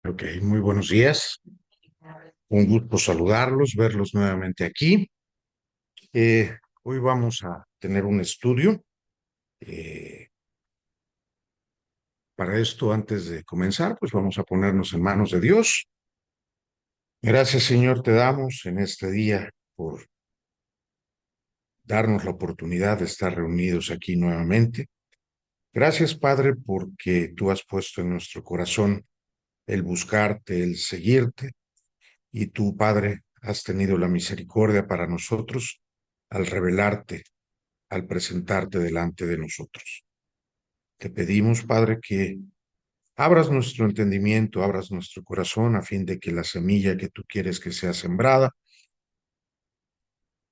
Ok, muy buenos días. Un gusto saludarlos, verlos nuevamente aquí. Hoy vamos a tener un estudio. Eh, para esto, antes de comenzar, pues vamos a ponernos en manos de Dios. Gracias, Señor, te damos en este día por darnos la oportunidad de estar reunidos aquí nuevamente. Gracias, Padre, porque tú has puesto en nuestro corazón el buscarte, el seguirte, y tú, Padre, has tenido la misericordia para nosotros al revelarte, al presentarte delante de nosotros. Te pedimos, Padre, que abras nuestro entendimiento, abras nuestro corazón a fin de que la semilla que tú quieres que sea sembrada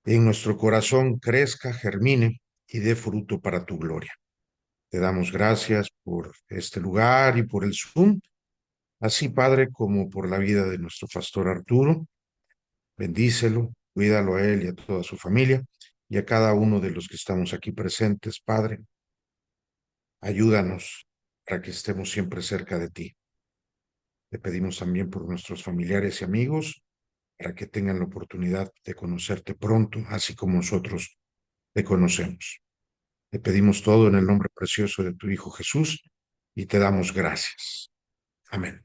en nuestro corazón crezca, germine y dé fruto para tu gloria. Te damos gracias por este lugar y por el Zoom, así, Padre, como por la vida de nuestro pastor Arturo. Bendícelo, cuídalo a él y a toda su familia y a cada uno de los que estamos aquí presentes, Padre. Ayúdanos para que estemos siempre cerca de ti. Te pedimos también por nuestros familiares y amigos para que tengan la oportunidad de conocerte pronto, así como nosotros te conocemos. Te pedimos todo en el nombre precioso de tu Hijo Jesús y te damos gracias. Amén.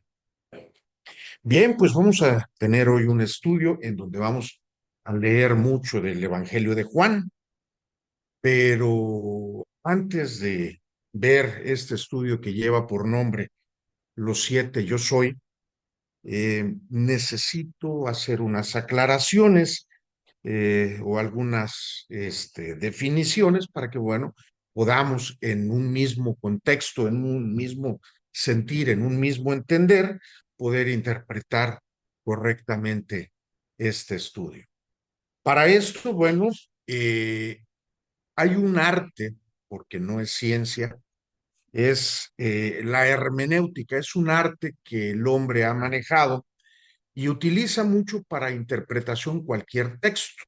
Bien, pues vamos a tener hoy un estudio en donde vamos a leer mucho del Evangelio de Juan, pero antes de ver este estudio que lleva por nombre Los siete yo soy, necesito hacer unas aclaraciones o algunas definiciones para que, bueno, podamos en un mismo contexto, en un mismo sentir, en un mismo entender, poder interpretar correctamente este estudio. Para esto, bueno, hay un arte, porque no es ciencia, es la hermenéutica, es un arte que el hombre ha manejado y utiliza mucho para interpretación cualquier texto.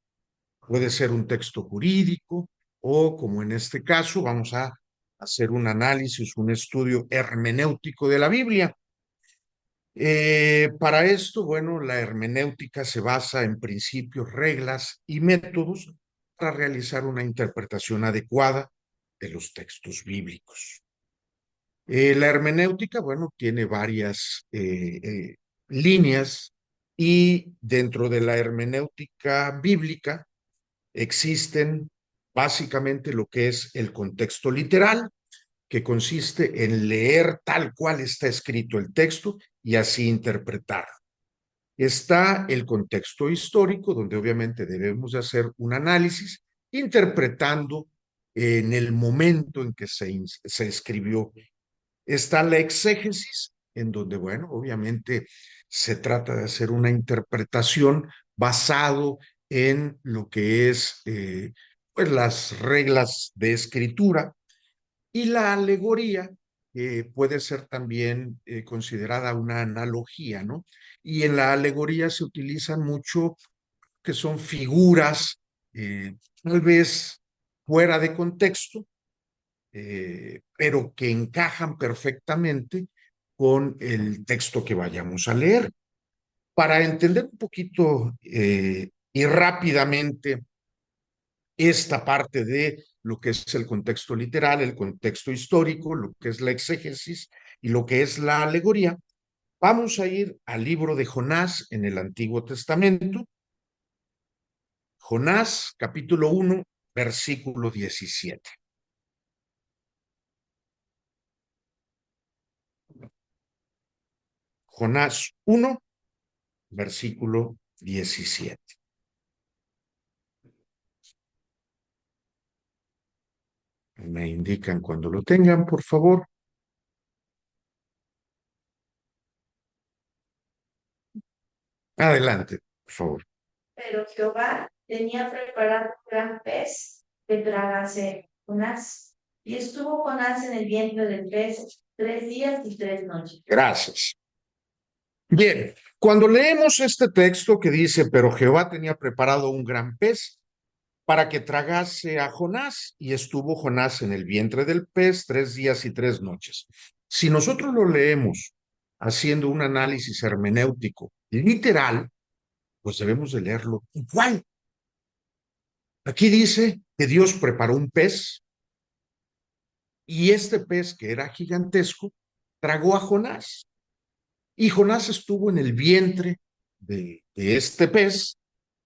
Puede ser un texto jurídico o, como en este caso, vamos a hacer un análisis, un estudio hermenéutico de la Biblia. Para esto, bueno, la hermenéutica se basa en principios, reglas y métodos para realizar una interpretación adecuada de los textos bíblicos. La hermenéutica, bueno, tiene varias líneas y dentro de la hermenéutica bíblica existen básicamente lo que es el contexto literal, que consiste en leer tal cual está escrito el texto y así interpretar. Está el contexto histórico, donde obviamente debemos de hacer un análisis interpretando en el momento en que se escribió. Está la exégesis, en donde, bueno, obviamente se trata de hacer una interpretación basado en lo que es pues las reglas de escritura, y la alegoría puede ser también considerada una analogía, ¿no? Y en la alegoría se utilizan mucho que son figuras tal vez fuera de contexto, pero que encajan perfectamente con el texto que vayamos a leer. Para entender un poquito y rápidamente esta parte de lo que es el contexto literal, el contexto histórico, lo que es la exégesis y lo que es la alegoría, vamos a ir al libro de Jonás en el Antiguo Testamento. Jonás, capítulo 1, versículo 17. Jonás 1, versículo 17. Me indican cuando lo tengan, por favor. Adelante, por favor. Pero Jehová tenía preparado un gran pez que tragase Jonás. Y estuvo Jonás en el vientre del pez 3 días y 3 noches. Gracias. Bien, cuando leemos este texto que dice, pero Jehová tenía preparado un gran pez para que tragase a Jonás, y estuvo Jonás en el vientre del pez 3 días y 3 noches. Si nosotros lo leemos haciendo un análisis hermenéutico literal, pues debemos de leerlo igual. Aquí dice que Dios preparó un pez y este pez, que era gigantesco, tragó a Jonás. Y Jonás estuvo en el vientre de este pez,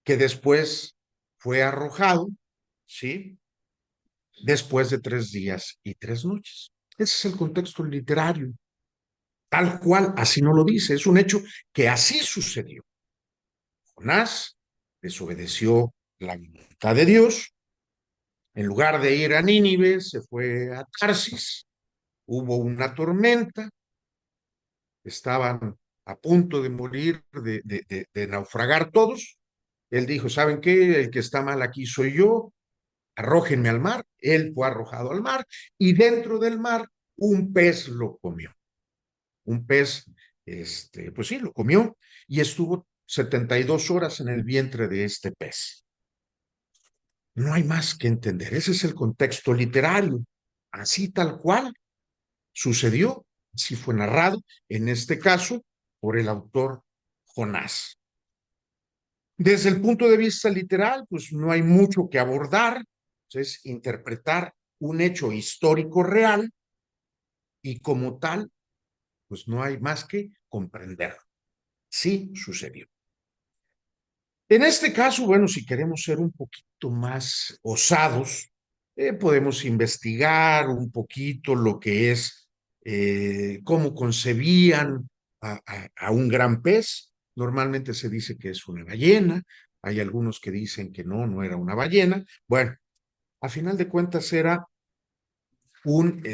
que después fue arrojado, ¿sí? Después de 3 días y 3 noches. Ese es el contexto literario. Tal cual, así no lo dice. Es un hecho que así sucedió. Jonás desobedeció la voluntad de Dios. En lugar de ir a Nínive, se fue a Tarsis. Hubo una tormenta. Estaban a punto de morir, de naufragar todos. Él dijo, ¿saben qué? El que está mal aquí soy yo, arrójenme al mar. Él fue arrojado al mar y dentro del mar un pez lo comió. Un pez, pues sí, lo comió y estuvo 72 horas en el vientre de este pez. No hay más que entender. Ese es el contexto literario. Así tal cual sucedió, así fue narrado, en este caso, por el autor Jonás. Desde el punto de vista literal, pues no hay mucho que abordar, es interpretar un hecho histórico real y como tal, pues no hay más que comprenderlo. Sí sucedió. En este caso, bueno, si queremos ser un poquito más osados, podemos investigar un poquito lo que es, cómo concebían a un gran pez. Normalmente se dice que es una ballena, hay algunos que dicen que no, no era una ballena. Bueno, a final de cuentas era un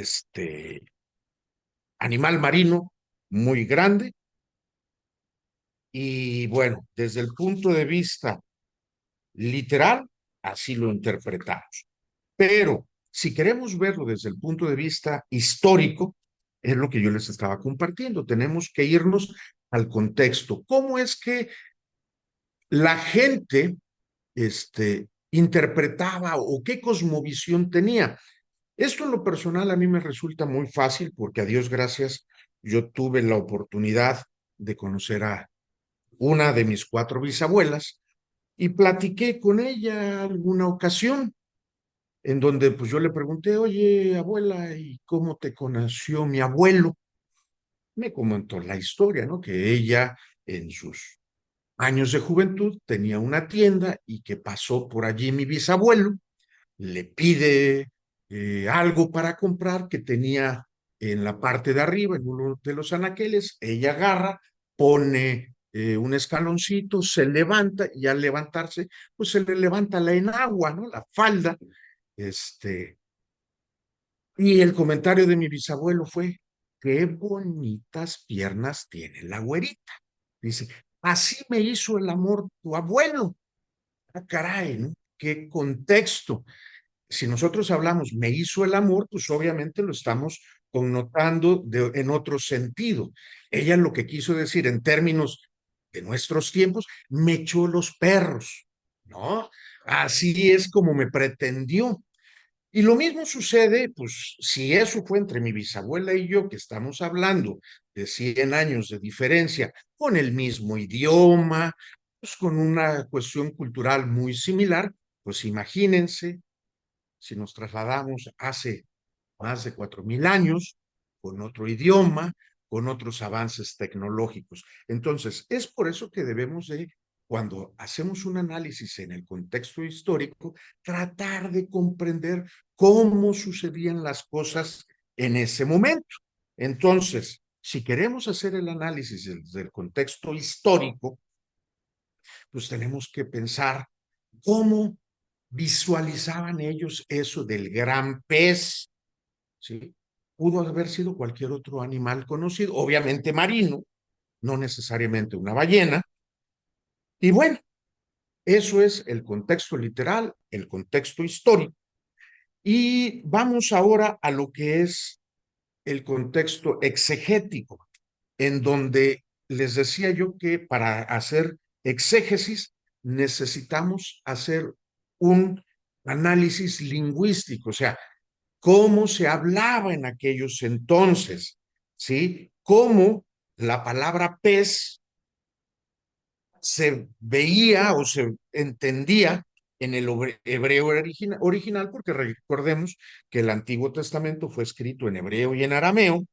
animal marino muy grande y bueno, desde el punto de vista literal, así lo interpretamos. Pero si queremos verlo desde el punto de vista histórico, es lo que yo les estaba compartiendo. Tenemos que irnos al contexto. ¿Cómo es que la gente interpretaba o qué cosmovisión tenía? Esto en lo personal a mí me resulta muy fácil porque a Dios gracias yo tuve la oportunidad de conocer a una de mis 4 bisabuelas y platiqué con ella alguna ocasión en donde pues yo le pregunté, oye, abuela, ¿y cómo te conoció mi abuelo? Me comentó la historia, ¿no? Que ella en sus años de juventud tenía una tienda y que pasó por allí mi bisabuelo, le pide algo para comprar que tenía en la parte de arriba, en uno de los anaqueles, ella agarra, pone un escaloncito, se levanta y al levantarse, pues se le levanta la enagua, ¿no? La falda, este, y el comentario de mi bisabuelo fue, qué bonitas piernas tiene la güerita. Dice, así me hizo el amor tu abuelo. Ah, caray, ¿no? Qué contexto. Si nosotros hablamos me hizo el amor, pues obviamente lo estamos connotando en otro sentido. Ella lo que quiso decir en términos de nuestros tiempos, me echó los perros, ¿no? Así es como me pretendió. Y lo mismo sucede, pues, si eso fue entre mi bisabuela y yo, que estamos hablando de 100 años de diferencia, con el mismo idioma, pues con una cuestión cultural muy similar, pues imagínense si nos trasladamos hace más de 4000 años, con otro idioma, con otros avances tecnológicos. Entonces, es por eso que debemos de, cuando hacemos un análisis en el contexto histórico, tratar de comprender cómo sucedían las cosas en ese momento. Entonces, si queremos hacer el análisis del contexto histórico, pues tenemos que pensar cómo visualizaban ellos eso del gran pez, ¿sí? Pudo haber sido cualquier otro animal conocido, obviamente marino, no necesariamente una ballena. Y bueno, eso es el contexto literal, el contexto histórico. Y vamos ahora a lo que es el contexto exegético, en donde les decía yo que para hacer exégesis necesitamos hacer un análisis lingüístico, o sea, cómo se hablaba en aquellos entonces, ¿sí? Cómo la palabra pez se veía o se entendía en el hebreo original, porque recordemos que el Antiguo Testamento fue escrito en hebreo y en arameo,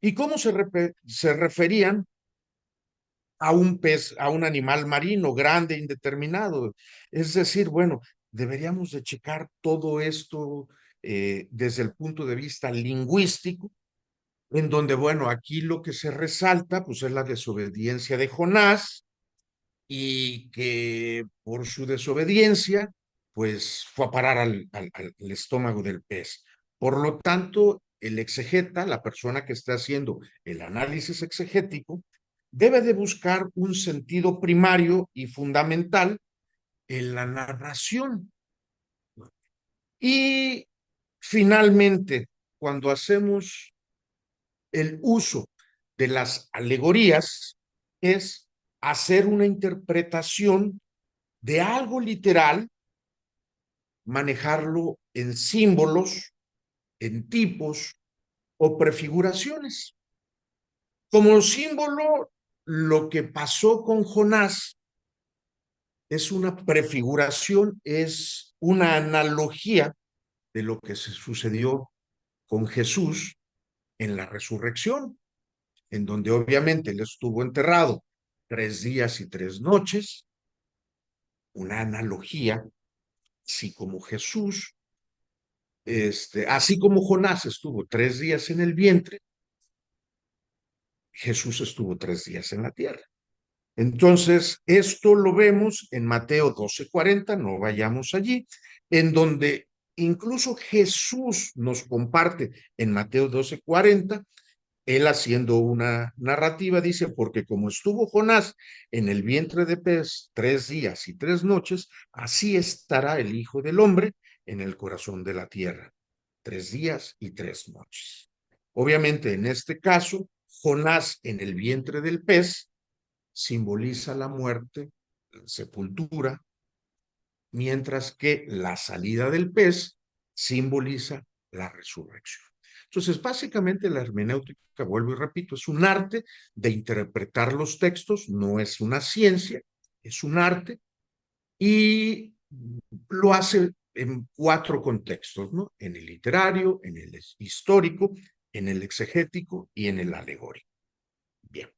y cómo se referían a un pez, a un animal marino grande, indeterminado. Es decir, bueno, deberíamos de checar todo esto desde el punto de vista lingüístico, en donde, bueno, aquí lo que se resalta, pues es la desobediencia de Jonás, y que por su desobediencia, pues fue a parar al estómago del pez. Por lo tanto, el exegeta, la persona que está haciendo el análisis exegético, debe de buscar un sentido primario y fundamental en la narración. Y finalmente, cuando hacemos el uso de las alegorías, es hacer una interpretación de algo literal, manejarlo en símbolos, en tipos o prefiguraciones. Como símbolo, lo que pasó con Jonás es una prefiguración, es una analogía de lo que se sucedió con Jesús en la resurrección, en donde obviamente él estuvo enterrado 3 días y 3 noches, una analogía, así como Jesús, así como Jonás estuvo 3 días en el vientre, Jesús estuvo 3 días en la tierra. Entonces, esto lo vemos en Mateo 12:40, no vayamos allí, en donde incluso Jesús nos comparte en Mateo 12:40, él haciendo una narrativa, dice, porque como estuvo Jonás en el vientre de pez 3 días y 3 noches, así estará el Hijo del Hombre en el corazón de la tierra, 3 días y 3 noches. Obviamente, en este caso, Jonás en el vientre del pez simboliza la muerte, la sepultura, mientras que la salida del pez simboliza la resurrección. Entonces, básicamente la hermenéutica, vuelvo y repito, es un arte de interpretar los textos, no es una ciencia, es un arte, y lo hace en 4 contextos, ¿no? En el literario, en el histórico, en el exegético y en el alegórico. Bien.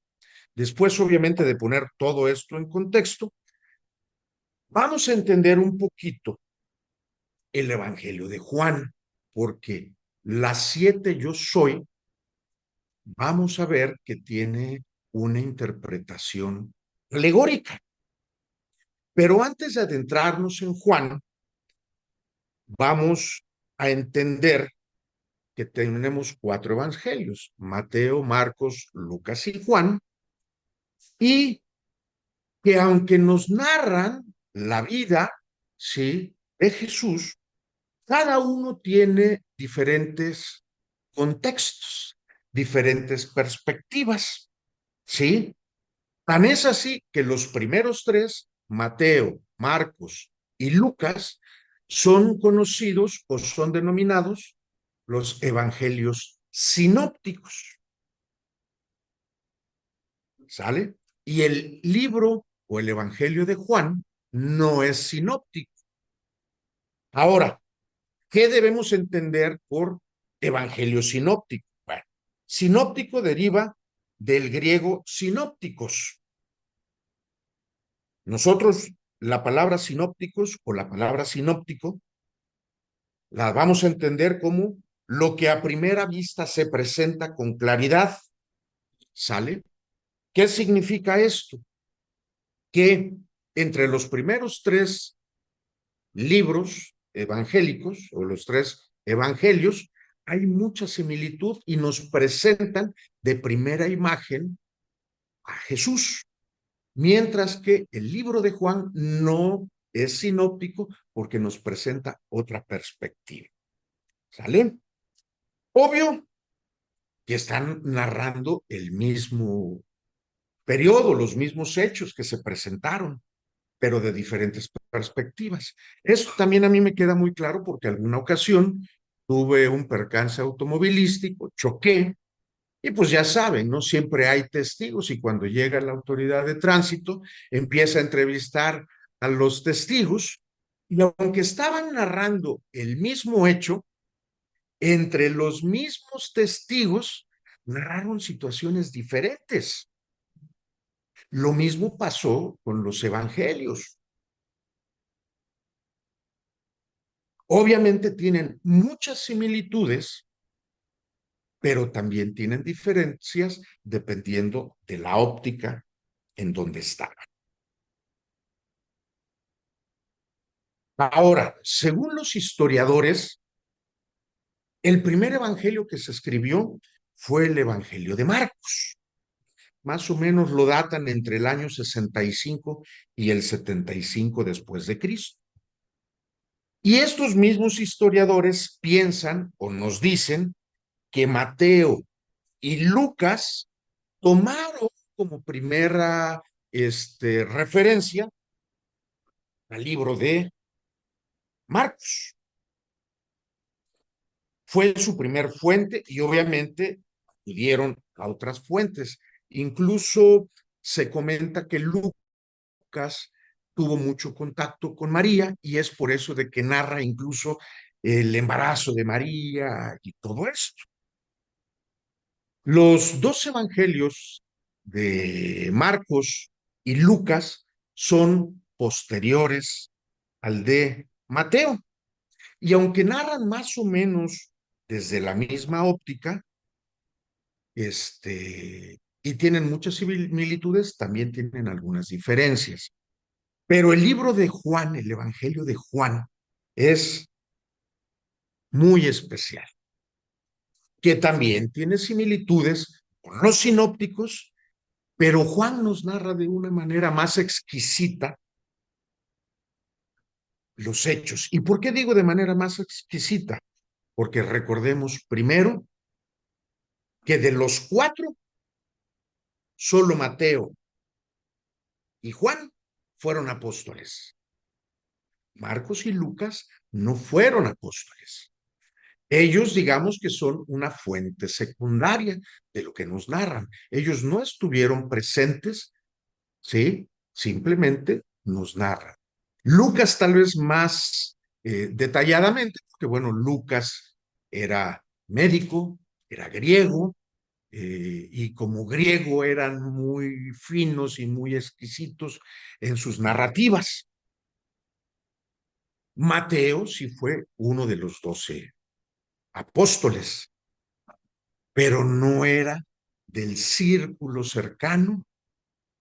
Después, obviamente, de poner todo esto en contexto, vamos a entender un poquito el Evangelio de Juan, porque las 7 yo soy, vamos a ver que tiene una interpretación alegórica. Pero antes de adentrarnos en Juan, vamos a entender que tenemos 4 evangelios: Mateo, Marcos, Lucas y Juan, y que aunque nos narran la vida, ¿sí?, de Jesús, cada uno tiene diferentes contextos, diferentes perspectivas, ¿sí? Tan es así que los primeros 3, Mateo, Marcos y Lucas, son conocidos o son denominados los evangelios sinópticos, ¿sale? Y el libro o el evangelio de Juan no es sinóptico. Ahora, ¿qué debemos entender por evangelio sinóptico? Bueno, sinóptico deriva del griego sinópticos. Nosotros la palabra sinópticos o la palabra sinóptico la vamos a entender como lo que a primera vista se presenta con claridad. ¿Sale? ¿Qué significa esto? Que entre los primeros 3 libros evangélicos o los 3 evangelios hay mucha similitud y nos presentan de primera imagen a Jesús, mientras que el libro de Juan no es sinóptico porque nos presenta otra perspectiva. ¿Sale? Obvio que están narrando el mismo periodo, los mismos hechos que se presentaron, pero de diferentes perspectivas. Esto también a mí me queda muy claro porque alguna ocasión tuve un percance automovilístico, choqué, Y pues ya saben, no siempre hay testigos y cuando llega la autoridad de tránsito, empieza a entrevistar a los testigos y aunque estaban narrando el mismo hecho, entre los mismos testigos narraron situaciones diferentes. Lo mismo pasó con los evangelios. Obviamente tienen muchas similitudes, pero también tienen diferencias dependiendo de la óptica en donde estaban. Ahora, según los historiadores, el primer evangelio que se escribió fue el Evangelio de Marcos. Más o menos lo datan entre el año 65 y el 75 después de Cristo. Y estos mismos historiadores piensan o nos dicen que Mateo y Lucas tomaron como primera referencia al libro de Marcos. Fue su primer fuente y obviamente acudieron a otras fuentes. Incluso se comenta que Lucas tuvo mucho contacto con María y es por eso de que narra incluso el embarazo de María y todo esto. Los dos evangelios de Marcos y Lucas son posteriores al de Mateo. Y aunque narran más o menos desde la misma óptica, y tienen muchas similitudes, también tienen algunas diferencias. Pero el libro de Juan, el Evangelio de Juan, es muy especial, que también tiene similitudes con los sinópticos, pero Juan nos narra de una manera más exquisita los hechos. ¿Y por qué digo de manera más exquisita? Porque recordemos primero que de los cuatro, solo Mateo y Juan fueron apóstoles. Marcos y Lucas no fueron apóstoles. Ellos, digamos que son una fuente secundaria de lo que nos narran. Ellos no estuvieron presentes, ¿sí? Simplemente nos narran. Lucas tal vez más detalladamente, porque bueno, Lucas era médico, era griego, y como griego eran muy finos y muy exquisitos en sus narrativas. Mateo sí fue uno de los 12 apóstoles, pero no era del círculo cercano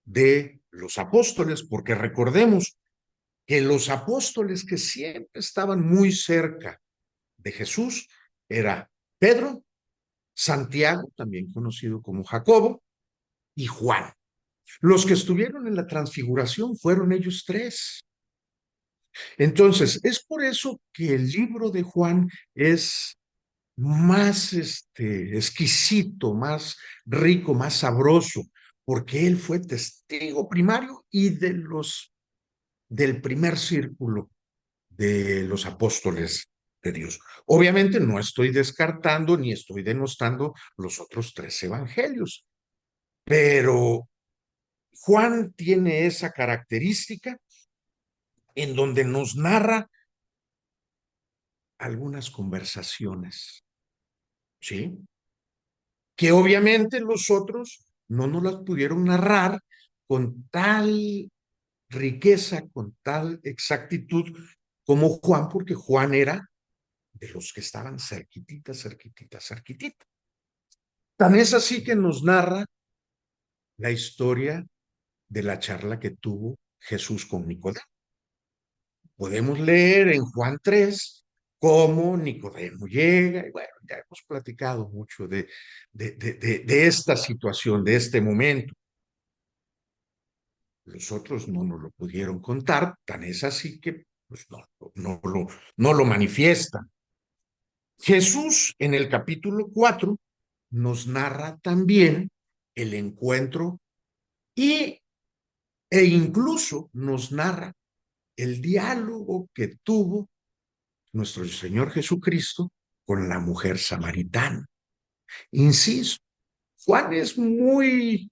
de los apóstoles, porque recordemos que los apóstoles que siempre estaban muy cerca de Jesús era Pedro, Santiago, también conocido como Jacobo, y Juan. Los que estuvieron en la transfiguración fueron ellos tres. Entonces, es por eso que el libro de Juan es más exquisito, más rico, más sabroso, porque él fue testigo primario y del primer círculo de los apóstoles de Dios. Obviamente no estoy descartando ni estoy denostando los otros tres evangelios, pero Juan tiene esa característica en donde nos narra algunas conversaciones, ¿sí? Que obviamente los otros no nos las pudieron narrar con tal riqueza, con tal exactitud como Juan, porque Juan era de los que estaban cerquitita, cerquitita, cerquitita. Tan es así que nos narra la historia de la charla que tuvo Jesús con Nicodemo. Podemos leer en Juan 3 cómo Nicodemo llega, y bueno, ya hemos platicado mucho de esta situación, de este momento. Los otros no nos lo pudieron contar, tan es así que pues, no lo manifiestan. Jesús en el capítulo 4 nos narra también el encuentro y, e incluso nos narra el diálogo que tuvo nuestro Señor Jesucristo con la mujer samaritana. Insisto, Juan es muy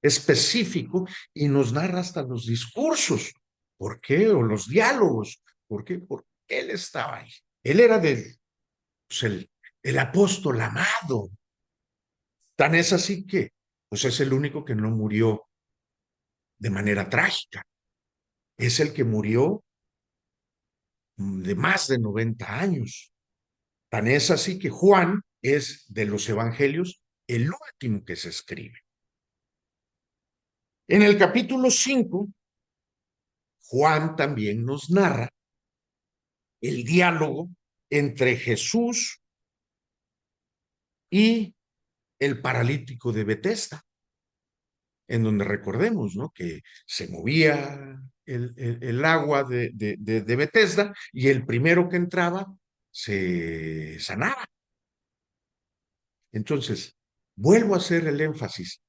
específico y nos narra hasta los discursos. ¿Por qué? O los diálogos. ¿Por qué? Porque él estaba ahí. Él era pues, el apóstol amado. Tan es así que, pues es el único que no murió de manera trágica. Es el que murió de más de 90 años. Tan es así que Juan es de los evangelios el último que se escribe. En el capítulo 5, Juan también nos narra el diálogo entre Jesús y el paralítico de Betesda, en donde recordemos, ¿no?, que se movía el agua de Betesda y el primero que entraba se sanaba. Entonces, vuelvo a hacer el énfasis.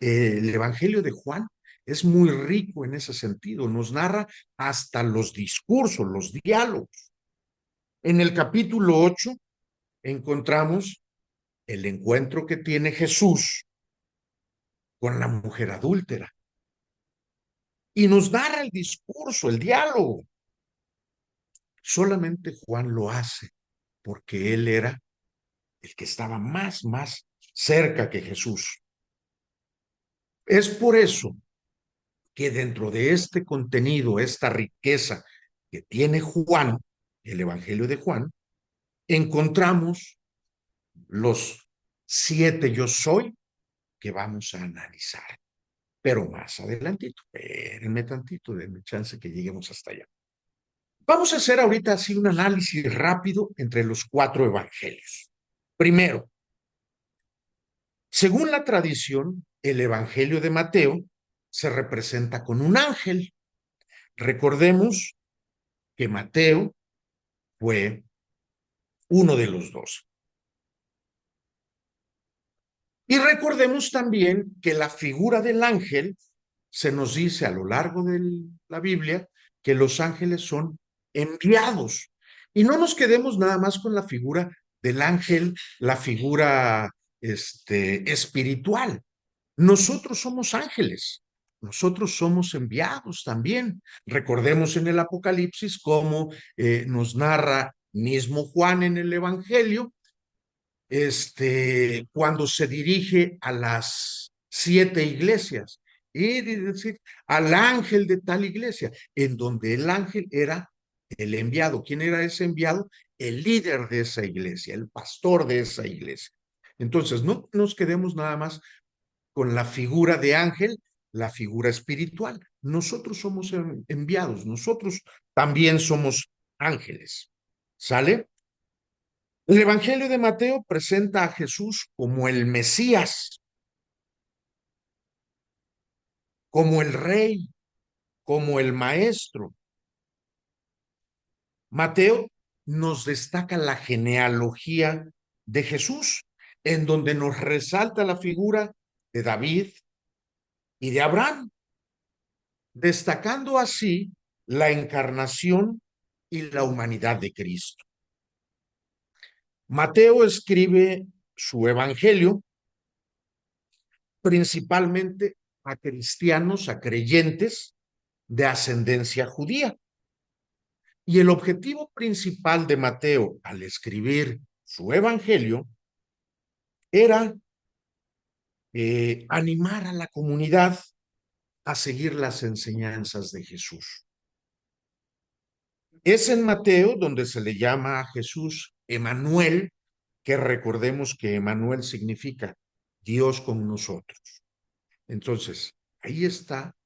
El Evangelio de Juan es muy rico en ese sentido, nos narra hasta los discursos, los diálogos. En el capítulo 8 encontramos el encuentro que tiene Jesús con la mujer adúltera y nos narra el discurso, el diálogo. Solamente Juan lo hace porque él era el que estaba más cerca que Jesús. Es por eso que dentro de este contenido, esta riqueza que tiene Juan, el Evangelio de Juan, encontramos los 7 yo soy que vamos a analizar. Pero más adelantito, espérenme tantito, denme chance que lleguemos hasta allá. Vamos a hacer ahorita así un análisis rápido entre los 4 evangelios. Primero, según la tradición, el Evangelio de Mateo se representa con un ángel. Recordemos que Mateo fue uno de los 12. Y recordemos también que la figura del ángel se nos dice a lo largo de la Biblia que los ángeles son enviados. Y no nos quedemos nada más con la figura del ángel, la figura espiritual. Nosotros somos ángeles, nosotros somos enviados también. Recordemos en el Apocalipsis cómo nos narra mismo Juan en el Evangelio, cuando se dirige a las 7 iglesias y decir al ángel de tal iglesia, en donde el ángel era el enviado. ¿Quién era ese enviado? El líder de esa iglesia, el pastor de esa iglesia. Entonces, no nos quedemos nada más con la figura de ángel, la figura espiritual. Nosotros somos enviados, nosotros también somos ángeles. ¿Sale? El Evangelio de Mateo presenta a Jesús como el Mesías, como el Rey, como el Maestro. Mateo nos destaca la genealogía de Jesús, en donde nos resalta la figura de David y de Abraham, destacando así la encarnación y la humanidad de Cristo. Mateo escribe su Evangelio principalmente a cristianos, a creyentes de ascendencia judía. Y el objetivo principal de Mateo al escribir su Evangelio era animar a la comunidad a seguir las enseñanzas de Jesús. Es en Mateo donde se le llama a Jesús Emanuel, que recordemos que Emanuel significa Dios con nosotros. Entonces, ahí está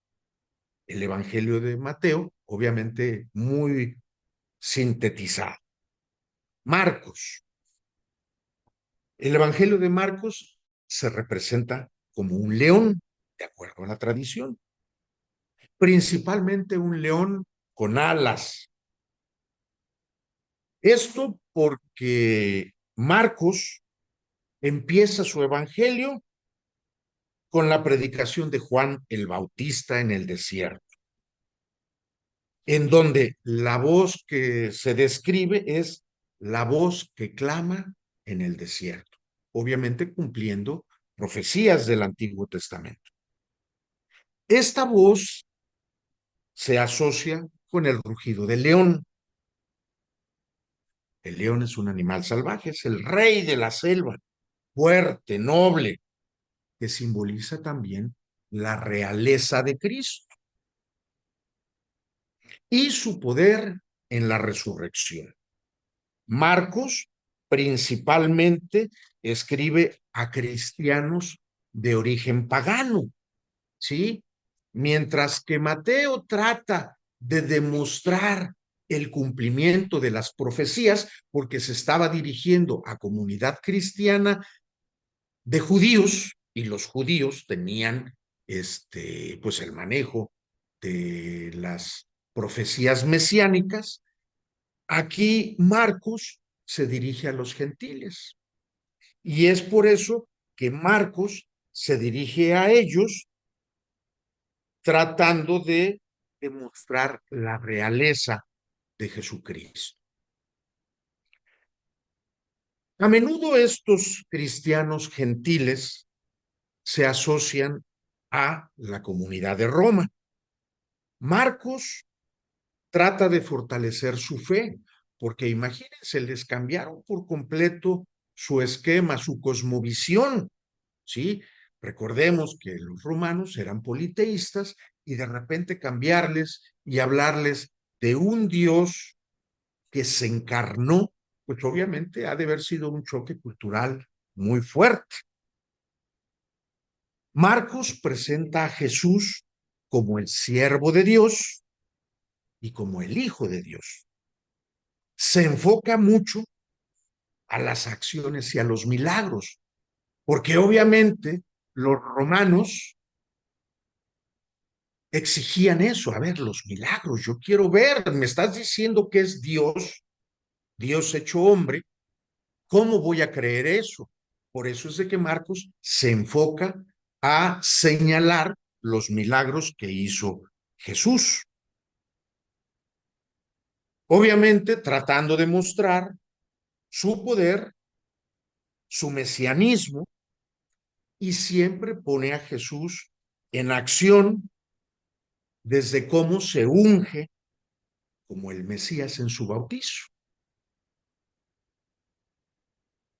el Evangelio de Mateo, obviamente muy sintetizado. Marcos. El Evangelio de Marcos se representa como un león, de acuerdo a la tradición, principalmente un león con alas. Esto porque Marcos empieza su Evangelio con la predicación de Juan el Bautista en el desierto, en donde la voz que se describe es la voz que clama en el desierto, obviamente cumpliendo profecías del Antiguo Testamento. Esta voz se asocia con el rugido del león. El león es un animal salvaje, es el rey de la selva, fuerte, noble, que simboliza también la realeza de Cristo y su poder en la resurrección. Marcos principalmente escribe a cristianos de origen pagano, ¿sí? Mientras que Mateo trata de demostrar el cumplimiento de las profecías, porque se estaba dirigiendo a comunidad cristiana de judíos, y los judíos tenían pues el manejo de las profecías mesiánicas. Aquí Marcos se dirige a los gentiles, y es por eso que Marcos se dirige a ellos tratando de demostrar la realeza de Jesucristo. A menudo estos cristianos gentiles se asocian a la comunidad de Roma. Marcos trata de fortalecer su fe, porque imagínense, les cambiaron por completo su esquema, su cosmovisión, ¿sí? Recordemos que los romanos eran politeístas y de repente cambiarles y hablarles de un Dios que se encarnó, pues obviamente ha de haber sido un choque cultural muy fuerte. Marcos presenta a Jesús como el siervo de Dios y como el Hijo de Dios. Se enfoca mucho a las acciones y a los milagros, porque obviamente los romanos exigían eso, a ver, los milagros, yo quiero ver, me estás diciendo que es Dios, Dios hecho hombre, ¿cómo voy a creer eso? Por eso es de que Marcos se enfoca a señalar los milagros que hizo Jesús. Obviamente tratando de mostrar su poder, su mesianismo, y siempre pone a Jesús en acción desde cómo se unge como el Mesías en su bautizo.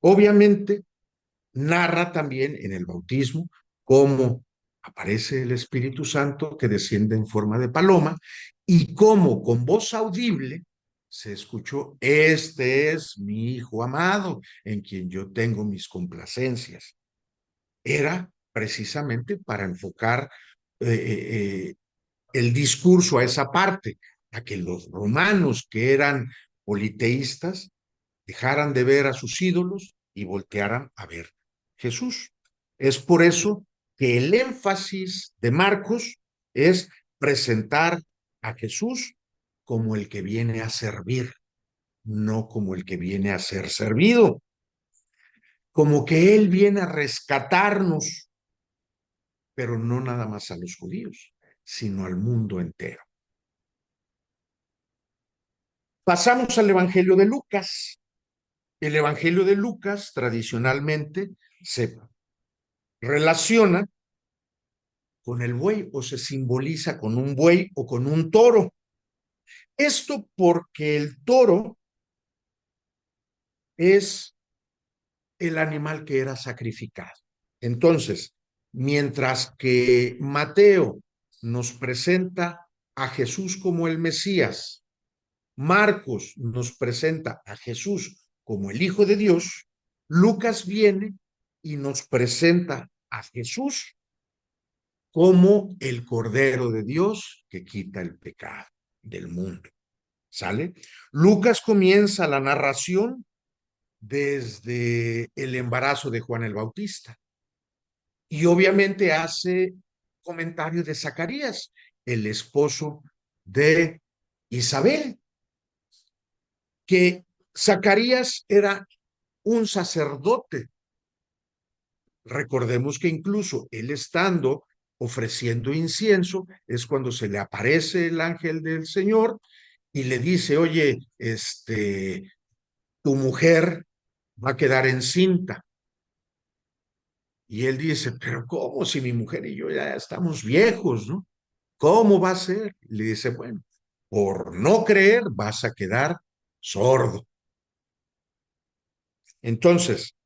Obviamente narra también en el bautismo cómo aparece el Espíritu Santo que desciende en forma de paloma y cómo con voz audible se escuchó: este es mi Hijo amado, en quien yo tengo mis complacencias. Era precisamente para enfocar el discurso a esa parte, a que los romanos que eran politeístas dejaran de ver a sus ídolos y voltearan a ver Jesús. Es por eso que el énfasis de Marcos es presentar a Jesús como el que viene a servir, no como el que viene a ser servido, como que Él viene a rescatarnos, pero no nada más a los judíos, sino al mundo entero. Pasamos al Evangelio de Lucas. El Evangelio de Lucas tradicionalmente se relaciona con el buey o se simboliza con un buey o con un toro. Esto porque el toro es el animal que era sacrificado. Entonces, mientras que Mateo nos presenta a Jesús como el Mesías, Marcos nos presenta a Jesús como el Hijo de Dios, Lucas viene y nos presenta a Jesús como el Cordero de Dios que quita el pecado del mundo. ¿Sale? Lucas comienza la narración desde el embarazo de Juan el Bautista y obviamente hace comentario de Zacarías, el esposo de Isabel, que Zacarías era un sacerdote. Recordemos que incluso él estando ofreciendo incienso es cuando se le aparece el ángel del Señor y le dice: oye, tu mujer va a quedar encinta. Y él dice, pero ¿cómo si mi mujer y yo ya estamos viejos, ¿no? ¿Cómo va a ser? Le dice, bueno, por no creer vas a quedar sordo. Entonces,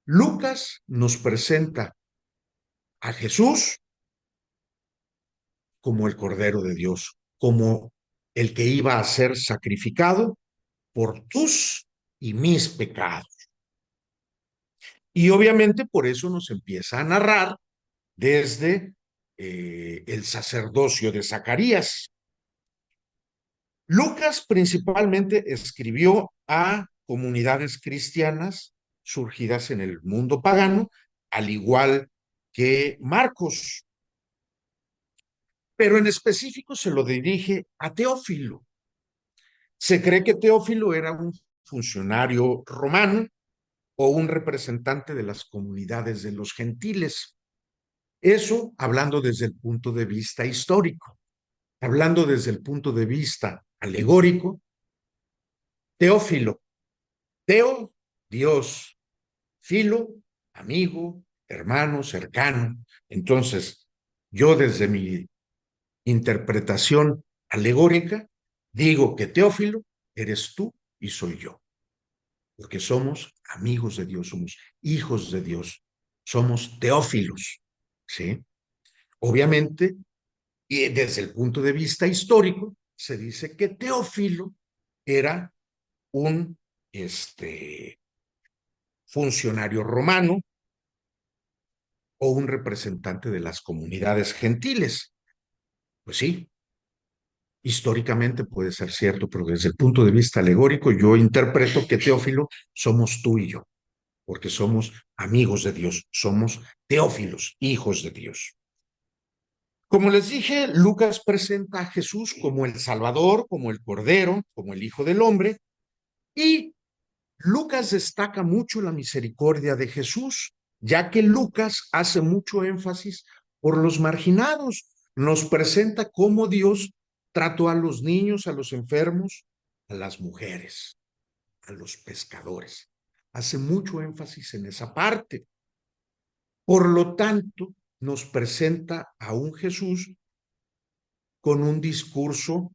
Lucas nos presenta a Jesús como el Cordero de Dios, como el que iba a ser sacrificado por tus y mis pecados. Y obviamente por eso nos empieza a narrar desde el sacerdocio de Zacarías. Lucas principalmente escribió a comunidades cristianas surgidas en el mundo pagano, al igual que Marcos, pero en específico se lo dirige a Teófilo. Se cree que Teófilo era un funcionario romano o un representante de las comunidades de los gentiles. Eso hablando desde el punto de vista histórico. Hablando desde el punto de vista alegórico, Teófilo, Teo, Dios, filo, amigo, hermano, cercano. Entonces, yo desde mi interpretación alegórica, digo que Teófilo eres tú y soy yo, porque somos amigos de Dios, somos hijos de Dios, somos teófilos, ¿sí? Obviamente, y desde el punto de vista histórico, se dice que Teófilo era un funcionario romano o un representante de las comunidades gentiles. Pues sí, históricamente puede ser cierto, pero desde el punto de vista alegórico yo interpreto que Teófilo somos tú y yo, porque somos amigos de Dios, somos teófilos, hijos de Dios. Como les dije, Lucas presenta a Jesús como el Salvador, como el Cordero, como el Hijo del Hombre, y Lucas destaca mucho la misericordia de Jesús, ya que Lucas hace mucho énfasis por los marginados. Nos presenta cómo Dios trató a los niños, a los enfermos, a las mujeres, a los pescadores. Hace mucho énfasis en esa parte. Por lo tanto, nos presenta a un Jesús con un discurso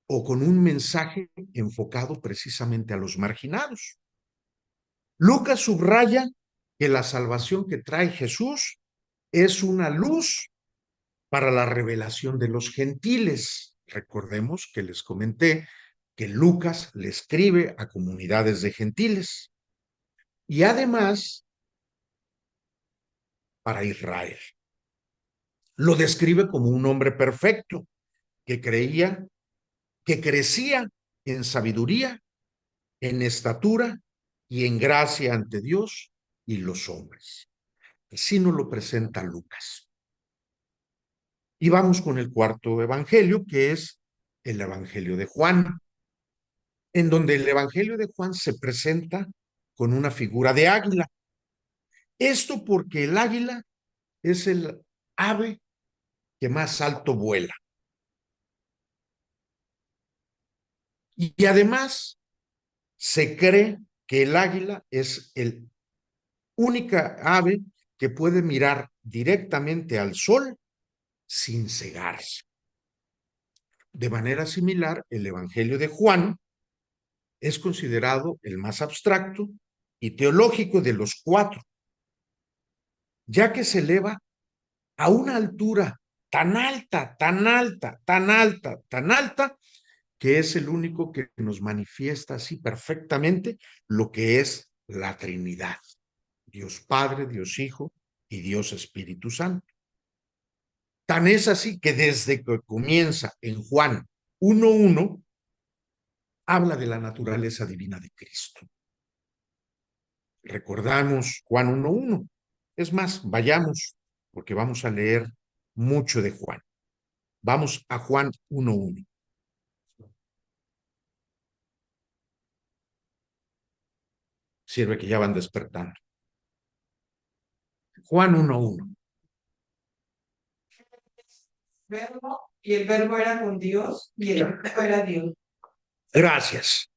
o con un mensaje enfocado precisamente a los marginados. Lucas subraya que la salvación que trae Jesús es una luz para la revelación de los gentiles. Recordemos que les comenté que Lucas le escribe a comunidades de gentiles y además para Israel. Lo describe como un hombre perfecto que creía, que crecía en sabiduría, en estatura y en gracia ante Dios y los hombres. Así nos lo presenta Lucas. Y vamos con el cuarto evangelio, que es el evangelio de Juan, en donde el evangelio de Juan se presenta con una figura de águila. Esto porque el águila es el ave que más alto vuela. Y además se cree que el águila es el única ave que puede mirar directamente al sol sin cegarse. De manera similar, el Evangelio de Juan es considerado el más abstracto y teológico de los cuatro, ya que se eleva a una altura tan alta, tan alta, tan alta, tan alta, que es el único que nos manifiesta así perfectamente lo que es la Trinidad. Dios Padre, Dios Hijo y Dios Espíritu Santo. Tan es así que desde que comienza en Juan 1:1, habla de la naturaleza divina de Cristo. Recordamos Juan 1:1. Es más, vayamos, porque vamos a leer mucho de Juan. Vamos a Juan 1:1. Sirve que ya van despertando. Juan 1:1. Verbo, y el verbo era con Dios, y el verbo era Dios. Gracias.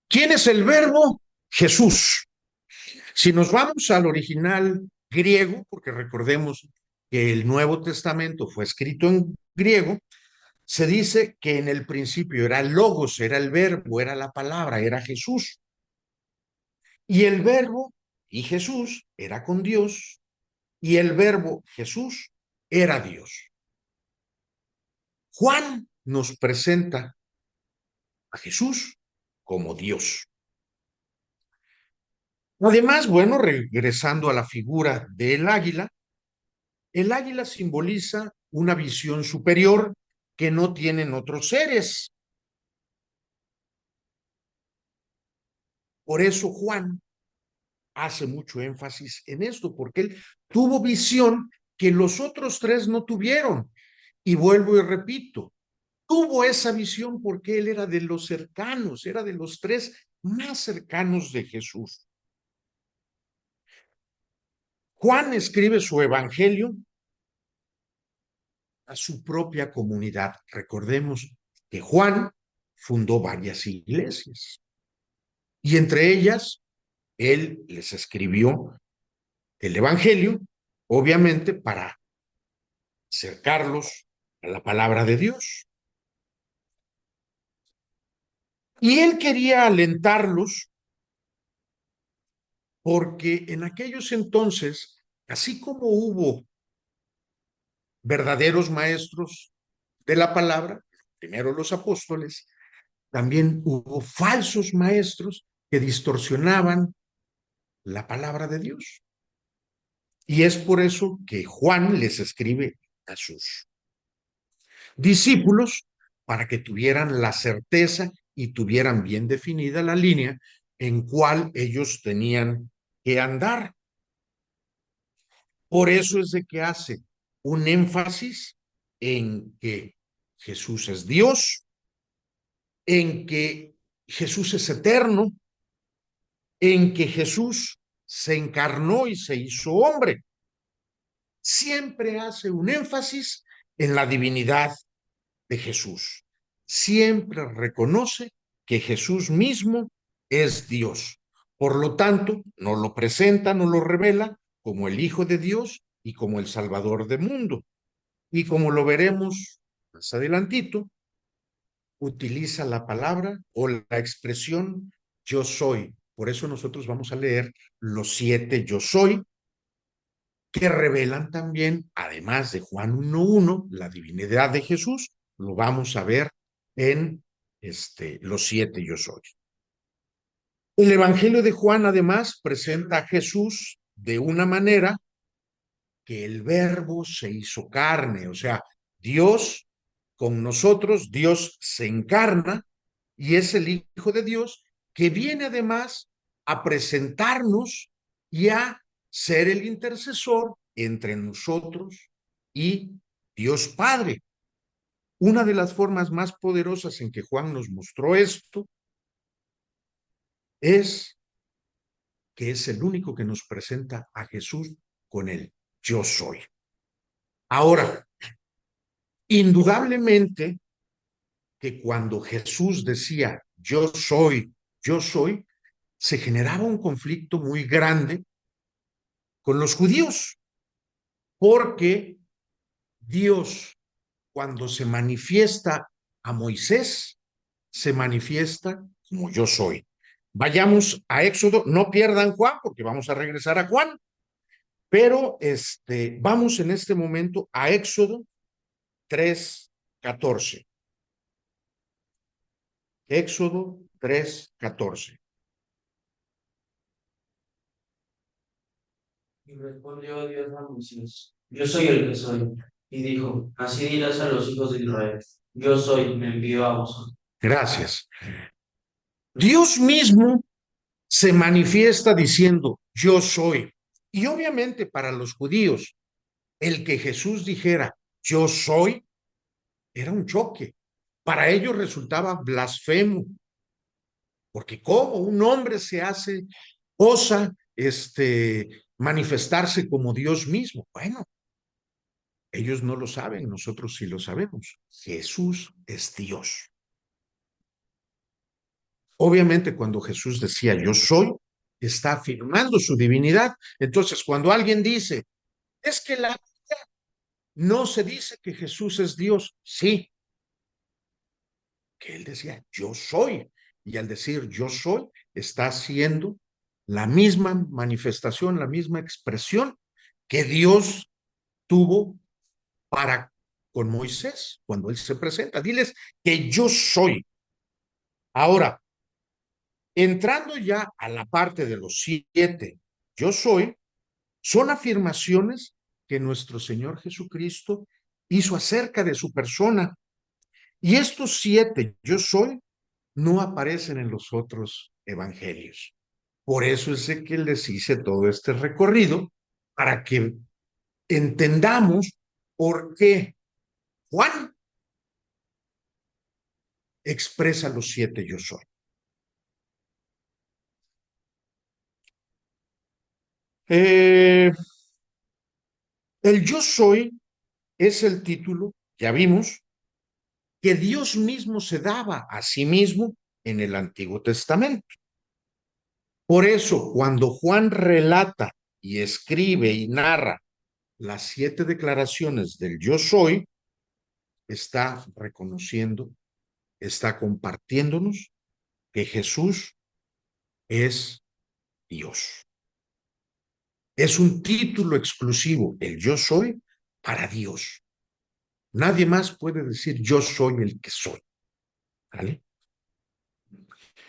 ¿Quién es el verbo? Jesús. Si nos vamos al original griego, porque recordemos que el Nuevo Testamento fue escrito en griego, se dice que en el principio era el logos, era el verbo, era la palabra, era Jesús. Y el verbo y Jesús era con Dios, y el verbo Jesús era Dios. Juan nos presenta a Jesús como Dios. Además, bueno, regresando a la figura del águila, el águila simboliza una visión superior que no tienen otros seres. Por eso Juan hace mucho énfasis en esto, porque él tuvo visión que los otros tres no tuvieron. Y vuelvo y repito, tuvo esa visión porque él era de los cercanos, era de los tres más cercanos de Jesús. Juan escribe su evangelio a su propia comunidad. Recordemos que Juan fundó varias iglesias y entre ellas él les escribió el evangelio, obviamente para acercarlos a la palabra de Dios. Y él quería alentarlos porque en aquellos entonces, así como hubo verdaderos maestros de la palabra, primero los apóstoles, también hubo falsos maestros que distorsionaban la palabra de Dios. Y es por eso que Juan les escribe a sus discípulos para que tuvieran la certeza y tuvieran bien definida la línea en cual ellos tenían que andar. Por eso es de que hace un énfasis en que Jesús es Dios, en que Jesús es eterno, en que Jesús se encarnó y se hizo hombre. Siempre hace un énfasis en la divinidad de Jesús. Siempre reconoce que Jesús mismo es Dios. Por lo tanto, no lo presenta, no lo revela como el Hijo de Dios y como el Salvador del mundo. Y como lo veremos más adelantito, utiliza la palabra o la expresión yo soy. Por eso nosotros vamos a leer los 7 yo soy, que revelan también, además de Juan 1:1, la divinidad de Jesús. Lo vamos a ver en los 7 yo soy. El Evangelio de Juan, además, presenta a Jesús de una manera que el verbo se hizo carne, o sea, Dios con nosotros, Dios se encarna y es el Hijo de Dios que viene además a presentarnos y a ser el intercesor entre nosotros y Dios Padre. Una de las formas más poderosas en que Juan nos mostró esto es que es el único que nos presenta a Jesús con el yo soy. Ahora, indudablemente que cuando Jesús decía yo soy, se generaba un conflicto muy grande con los judíos, porque Dios, cuando se manifiesta a Moisés, se manifiesta como yo soy. Vayamos a Éxodo, no pierdan Juan, porque vamos a regresar a Juan, pero vamos en este momento a Éxodo 3:14. Éxodo 3:14. Y respondió Dios a Moisés, yo soy el que soy. Y dijo, así dirás a los hijos de Israel, yo soy, me envió a vosotros. Gracias. Dios mismo se manifiesta diciendo, yo soy. Y obviamente para los judíos, el que Jesús dijera, yo soy, era un choque. Para ellos resultaba blasfemo, porque ¿cómo un hombre se hace, osa manifestarse como Dios mismo? Bueno, ellos no lo saben, nosotros sí lo sabemos. Jesús es Dios. Obviamente cuando Jesús decía yo soy, está afirmando su divinidad. Entonces, cuando alguien dice, es que la no se dice que Jesús es Dios, sí, que él decía, yo soy. Y al decir yo soy, está haciendo la misma manifestación, la misma expresión que Dios tuvo para con Moisés cuando él se presenta. Diles que yo soy. Ahora, entrando ya a la parte de los 7, yo soy, son afirmaciones que nuestro Señor Jesucristo hizo acerca de su persona. Y estos 7, yo soy, no aparecen en los otros evangelios. Por eso es que les hice todo este recorrido para que entendamos por qué Juan expresa los 7 yo soy. El yo soy es el título, ya vimos, que Dios mismo se daba a sí mismo en el Antiguo Testamento. Por eso, cuando Juan relata y escribe y narra las 7 declaraciones del yo soy, está reconociendo, está compartiéndonos que Jesús es Dios. Es un título exclusivo, el yo soy, para Dios. Nadie más puede decir yo soy el que soy. ¿Vale?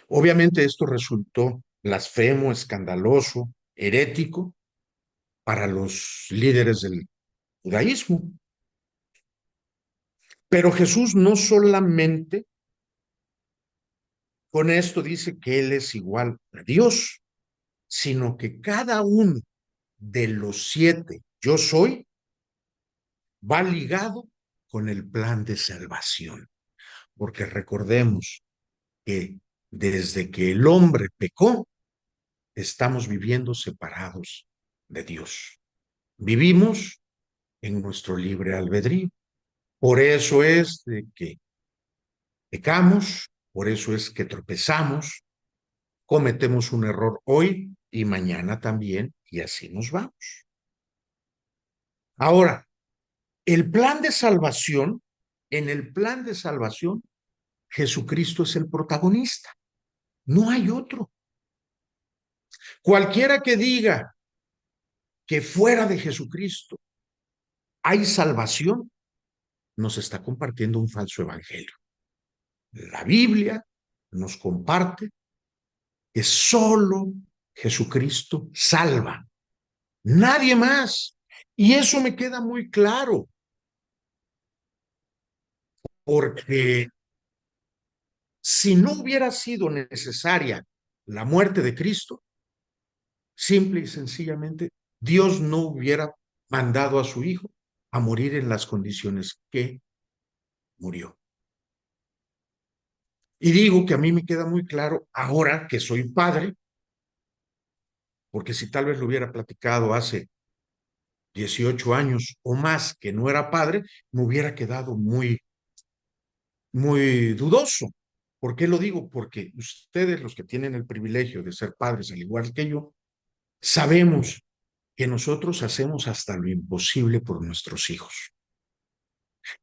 Obviamente esto resultó blasfemo, escandaloso, herético para los líderes del judaísmo. Pero Jesús no solamente con esto dice que Él es igual a Dios, sino que cada uno de los 7 yo soy va ligado con el plan de salvación. Porque recordemos que desde que el hombre pecó, estamos viviendo separados de Dios. Vivimos en nuestro libre albedrío. Por eso es de que pecamos, por eso es que tropezamos, cometemos un error hoy y mañana también, y así nos vamos. Ahora, el plan de salvación, en el plan de salvación, Jesucristo es el protagonista. No hay otro. Cualquiera que diga que fuera de Jesucristo hay salvación, nos está compartiendo un falso evangelio. La Biblia nos comparte que solo Jesucristo salva, nadie más. Y eso me queda muy claro, porque si no hubiera sido necesaria la muerte de Cristo, simple y sencillamente, Dios no hubiera mandado a su Hijo a morir en las condiciones que murió. Y digo que a mí me queda muy claro ahora que soy padre, porque si tal vez lo hubiera platicado hace 18 años o más que no era padre, me hubiera quedado muy dudoso. ¿Por qué lo digo? Porque ustedes, los que tienen el privilegio de ser padres, al igual que yo, sabemos que nosotros hacemos hasta lo imposible por nuestros hijos.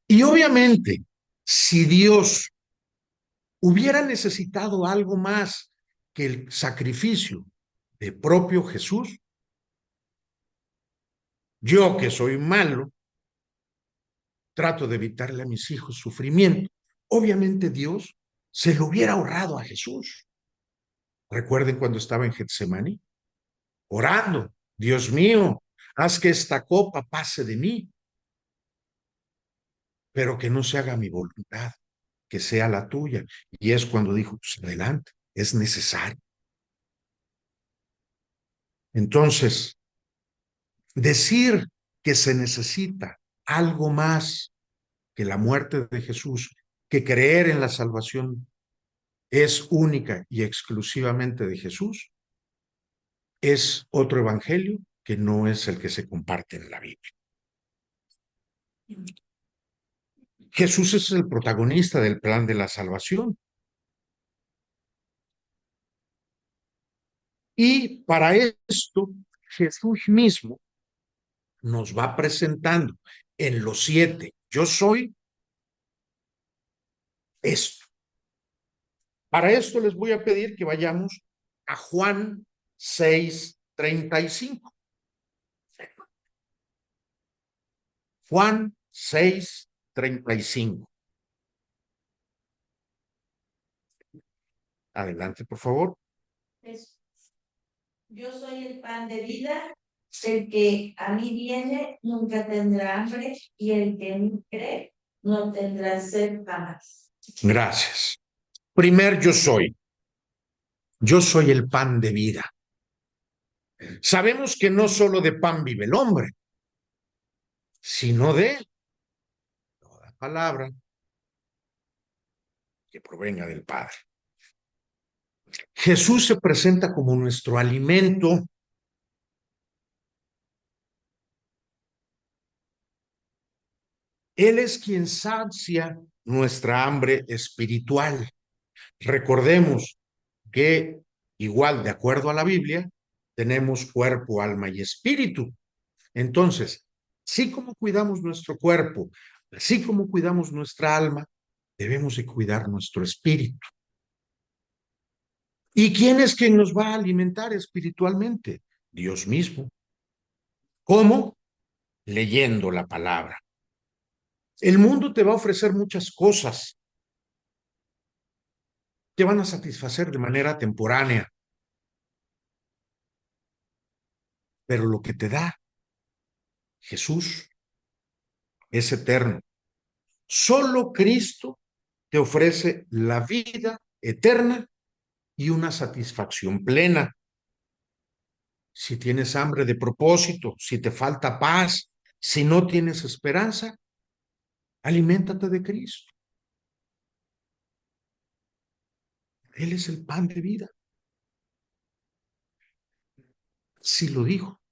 Y obviamente, si Dios hubiera necesitado algo más que el sacrificio de propio Jesús, yo que soy malo, trato de evitarle a mis hijos sufrimiento. Obviamente Dios se lo hubiera ahorrado a Jesús. Recuerden cuando estaba en Getsemaní, orando, Dios mío, haz que esta copa pase de mí, pero que no se haga mi voluntad, que sea la tuya. Y es cuando dijo, pues adelante, es necesario. Entonces, decir que se necesita algo más que la muerte de Jesús, que creer en la salvación es única y exclusivamente de Jesús, es otro evangelio que no es el que se comparte en la Biblia. Jesús es el protagonista del plan de la salvación. Y para esto, Jesús mismo nos va presentando en los 7, yo soy esto. Para esto les voy a pedir que vayamos a Juan 6:35. Juan 6:35. Adelante, por favor. Jesús, yo soy el pan de vida, el que a mí viene nunca tendrá hambre y el que en mí cree no tendrá sed jamás. Gracias. Primer yo soy. Yo soy el pan de vida. Sabemos que no solo de pan vive el hombre, sino de toda palabra que provenga del Padre. Jesús se presenta como nuestro alimento. Él es quien sacia nuestra hambre espiritual. Recordemos que, igual de acuerdo a la Biblia, tenemos cuerpo, alma y espíritu. Entonces, así como cuidamos nuestro cuerpo, así como cuidamos nuestra alma, debemos de cuidar nuestro espíritu. ¿Y quién es quien nos va a alimentar espiritualmente? Dios mismo. ¿Cómo? Leyendo la palabra. El mundo te va a ofrecer muchas cosas que van a satisfacer de manera temporánea, pero lo que te da Jesús es eterno. Solo Cristo te ofrece la vida eterna y una satisfacción plena. Si tienes hambre de propósito, si te falta paz, si no tienes esperanza, aliméntate de Cristo. Él es el pan de vida. Sí lo dijo.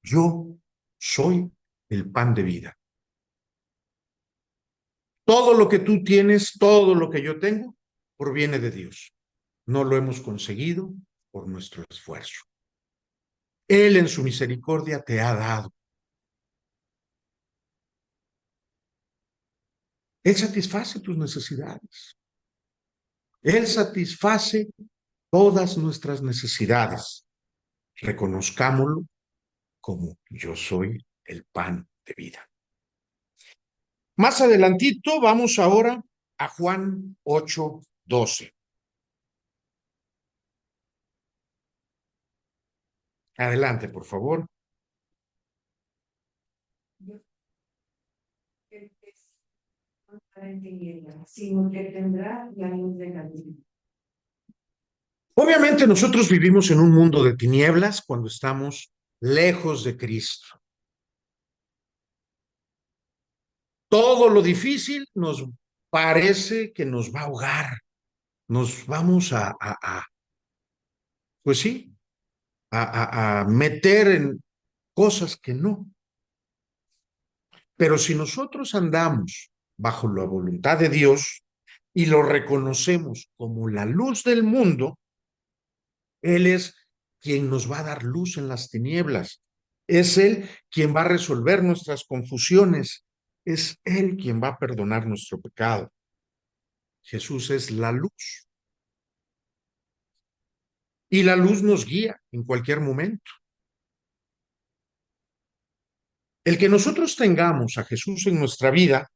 Yo soy el pan de vida. Todo lo que tú tienes, todo lo que yo tengo, proviene de Dios. No lo hemos conseguido por nuestro esfuerzo. Él en su misericordia te ha dado. Él satisface tus necesidades. Él satisface todas nuestras necesidades. Reconozcámoslo como yo soy el pan de vida. Más adelantito vamos ahora a Juan 8:12. Adelante, por favor. Sino que tendrá la luz de la vida. Obviamente nosotros vivimos en un mundo de tinieblas cuando estamos lejos de Cristo. Todo lo difícil nos parece que nos va a ahogar. Nos vamos pues sí, a meter en cosas que no. Pero si nosotros andamos bajo la voluntad de Dios y lo reconocemos como la luz del mundo, Él es quien nos va a dar luz en las tinieblas. Es Él quien va a resolver nuestras confusiones. Es Él quien va a perdonar nuestro pecado. Jesús es la luz. Y la luz nos guía en cualquier momento. El que nosotros tengamos a Jesús en nuestra vida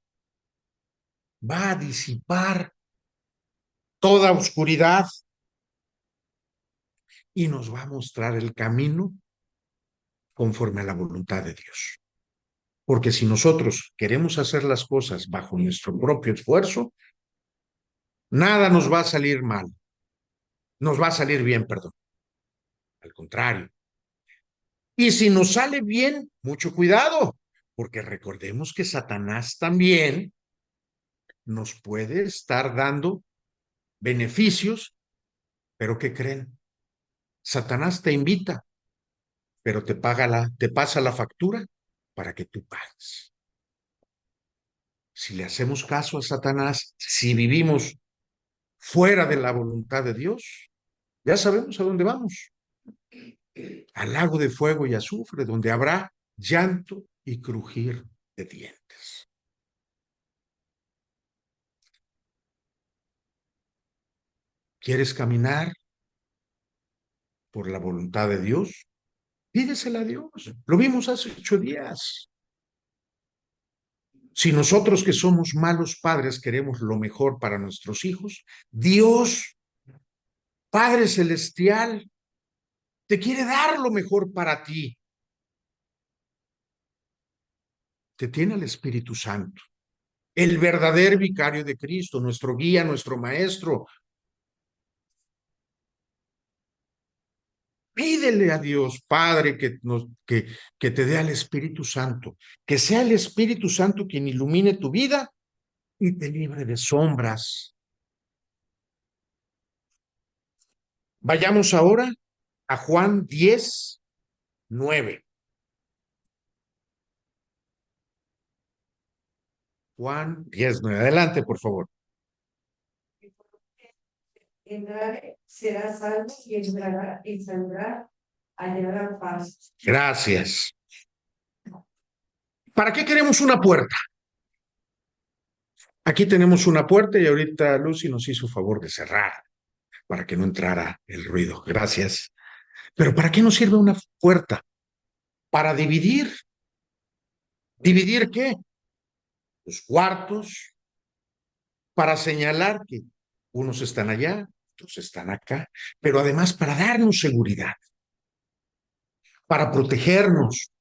va a disipar toda oscuridad y nos va a mostrar el camino conforme a la voluntad de Dios. Porque si nosotros queremos hacer las cosas bajo nuestro propio esfuerzo, nada nos va a salir mal. Nos va a salir bien, perdón. Al contrario. Y si nos sale bien, mucho cuidado, porque recordemos que Satanás también nos puede estar dando beneficios, pero ¿qué creen? Satanás te invita, pero te pasa la factura para que tú pagues. Si le hacemos caso a Satanás, si vivimos fuera de la voluntad de Dios, ya sabemos a dónde vamos. al lago de fuego y azufre, donde habrá llanto y crujir de dientes. ¿Quieres caminar por la voluntad de Dios? Pídesela a Dios. Lo vimos hace 8 días. Si nosotros que somos malos padres queremos lo mejor para nuestros hijos, Dios, Padre Celestial, te quiere dar lo mejor para ti. Te tiene el Espíritu Santo, el verdadero vicario de Cristo, nuestro guía, nuestro maestro. Pídele a Dios, Padre, que te dé al Espíritu Santo, que sea el Espíritu Santo quien ilumine tu vida y te libre de sombras. Vayamos ahora a Juan 10:9. Juan 10:9. Adelante, por favor. Entrare será salvo y entrará y saldrá, hallará paz. Gracias. ¿Para qué queremos una puerta? Aquí tenemos una puerta y ahorita Lucy nos hizo favor de cerrar para que no entrara el ruido. Gracias. Pero ¿para qué nos sirve una puerta? Para dividir. ¿Dividir qué? Los cuartos, para señalar que unos están allá, otros están acá, pero además para darnos seguridad, para protegernos.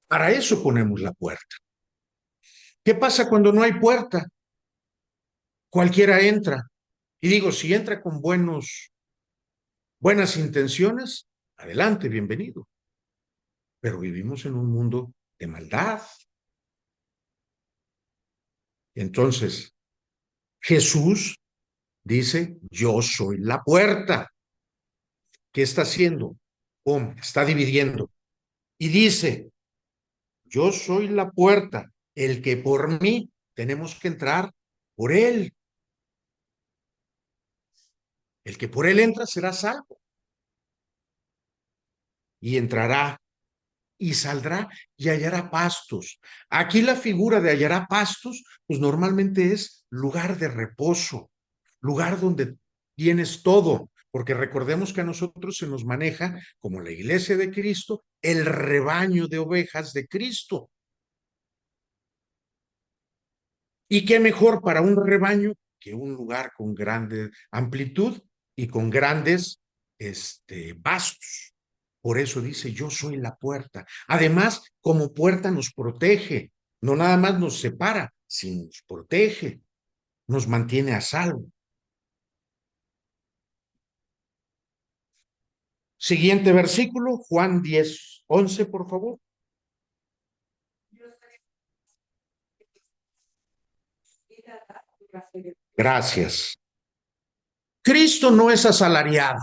Para eso ponemos la puerta. ¿Qué pasa cuando no hay puerta? Cualquiera entra. Y digo, si entra con buenas intenciones, adelante, bienvenido. Pero vivimos en un mundo de maldad. Entonces, Jesús dice, yo soy la puerta. ¿Qué está haciendo? Está dividiendo. Y dice, yo soy la puerta, el que por mí tenemos que entrar por él. El que por él entra será salvo. Y entrará y saldrá y hallará pastos. Aquí la figura de hallará pastos, pues normalmente es lugar de reposo, lugar donde tienes todo, porque recordemos que a nosotros se nos maneja como la iglesia de Cristo, el rebaño de ovejas de Cristo. ¿Y qué mejor para un rebaño que un lugar con grande amplitud y con grandes pastos? Por eso dice, yo soy la puerta. Además, como puerta nos protege, no nada más nos separa, sino nos protege, nos mantiene a salvo. Siguiente versículo, Juan 10:11, por favor. Gracias. Cristo no es asalariado.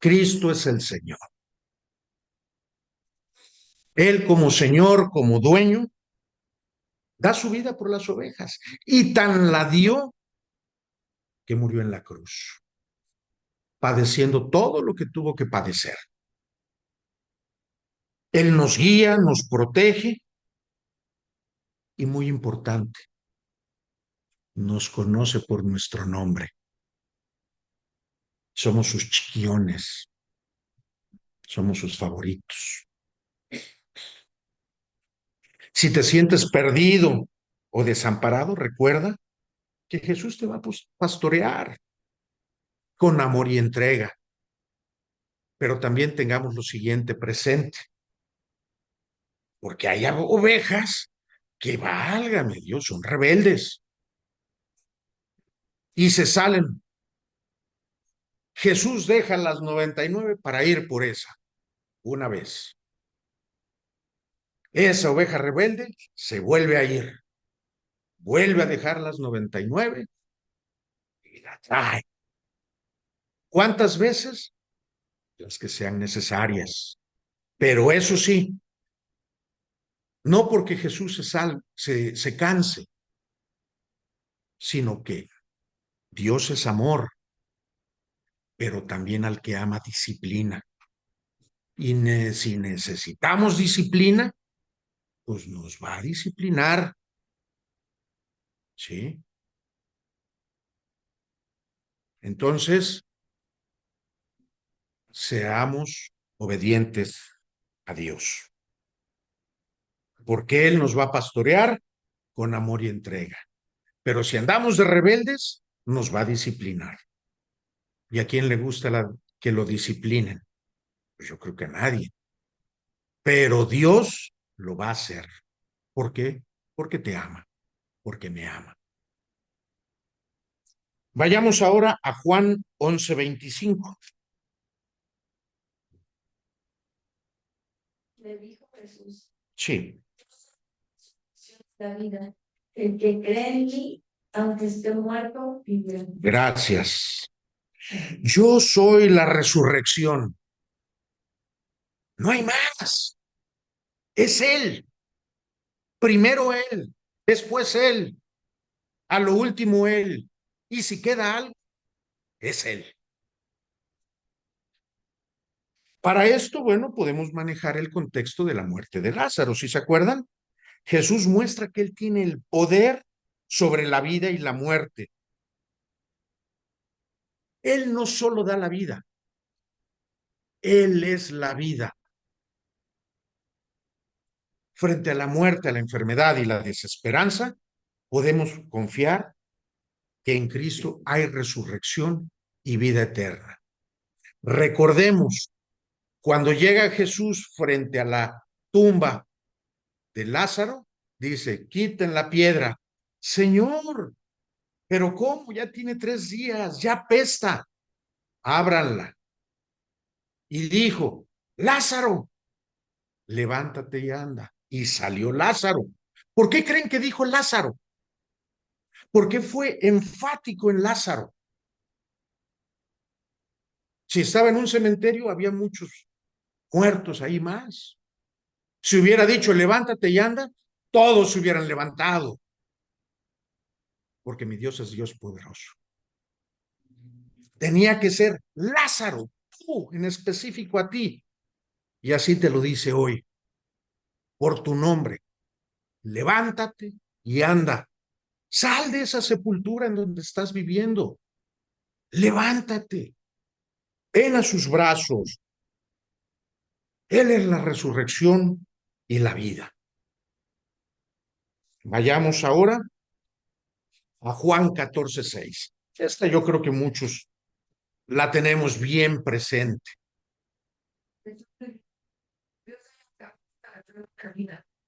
Cristo es el Señor. Él como Señor, como dueño, da su vida por las ovejas. Y tan la dio que murió en la cruz, padeciendo todo lo que tuvo que padecer. Él nos guía, nos protege y muy importante, nos conoce por nuestro nombre. Somos sus chiquiones, somos sus favoritos. Si te sientes perdido o desamparado, recuerda que Jesús te va a pastorear con amor y entrega. Pero también tengamos lo siguiente presente, porque hay ovejas que, válgame Dios, son rebeldes y se salen. Jesús deja las 99 para ir por esa, una vez. Esa oveja rebelde se vuelve a ir, vuelve a dejar las 99 y la trae. ¿Cuántas veces? Las que sean necesarias. Pero eso sí, no porque Jesús se canse, sino que Dios es amor, pero también al que ama disciplina. Y si necesitamos disciplina, pues nos va a disciplinar, ¿sí? Entonces, seamos obedientes a Dios, porque Él nos va a pastorear con amor y entrega. Pero si andamos de rebeldes, nos va a disciplinar. ¿Y a quién le gusta que lo disciplinen? Pues yo creo que a nadie. Pero Dios lo va a hacer. ¿Por qué? Porque te ama, porque me ama. Vayamos ahora a Juan 11:25. Le dijo Jesús, Sí, la vida. El que cree en mí, aunque esté muerto, vivirá. gracias. Yo soy la resurrección. No hay más. Es Él. Primero Él, después Él, a lo último Él. Y si queda algo, es Él. Para esto, bueno, podemos manejar el contexto de la muerte de Lázaro. ¿Sí se acuerdan? Jesús muestra que Él tiene el poder sobre la vida y la muerte. Él no solo da la vida, Él es la vida. Frente a la muerte, a la enfermedad y la desesperanza, podemos confiar que en Cristo hay resurrección y vida eterna. Recordemos, cuando llega Jesús frente a la tumba de Lázaro, dice, quiten la piedra. Señor, pero ¿cómo? Ya tiene 3 días, ya apesta. Ábranla. Y dijo, Lázaro, levántate y anda. Y salió Lázaro. ¿Por qué creen que dijo Lázaro? Porque fue enfático en Lázaro. Si estaba en un cementerio, había muchos muertos ahí más. Si hubiera dicho, levántate y anda, todos se hubieran levantado. Porque mi Dios es Dios poderoso. Tenía que ser Lázaro, tú en específico a ti. Y así te lo dice hoy, por tu nombre. Levántate y anda. Sal de esa sepultura en donde estás viviendo. Levántate. Ven a sus brazos. Él es la resurrección y la vida. Vayamos ahora a Juan 14:6. Esta yo creo que muchos la tenemos bien presente.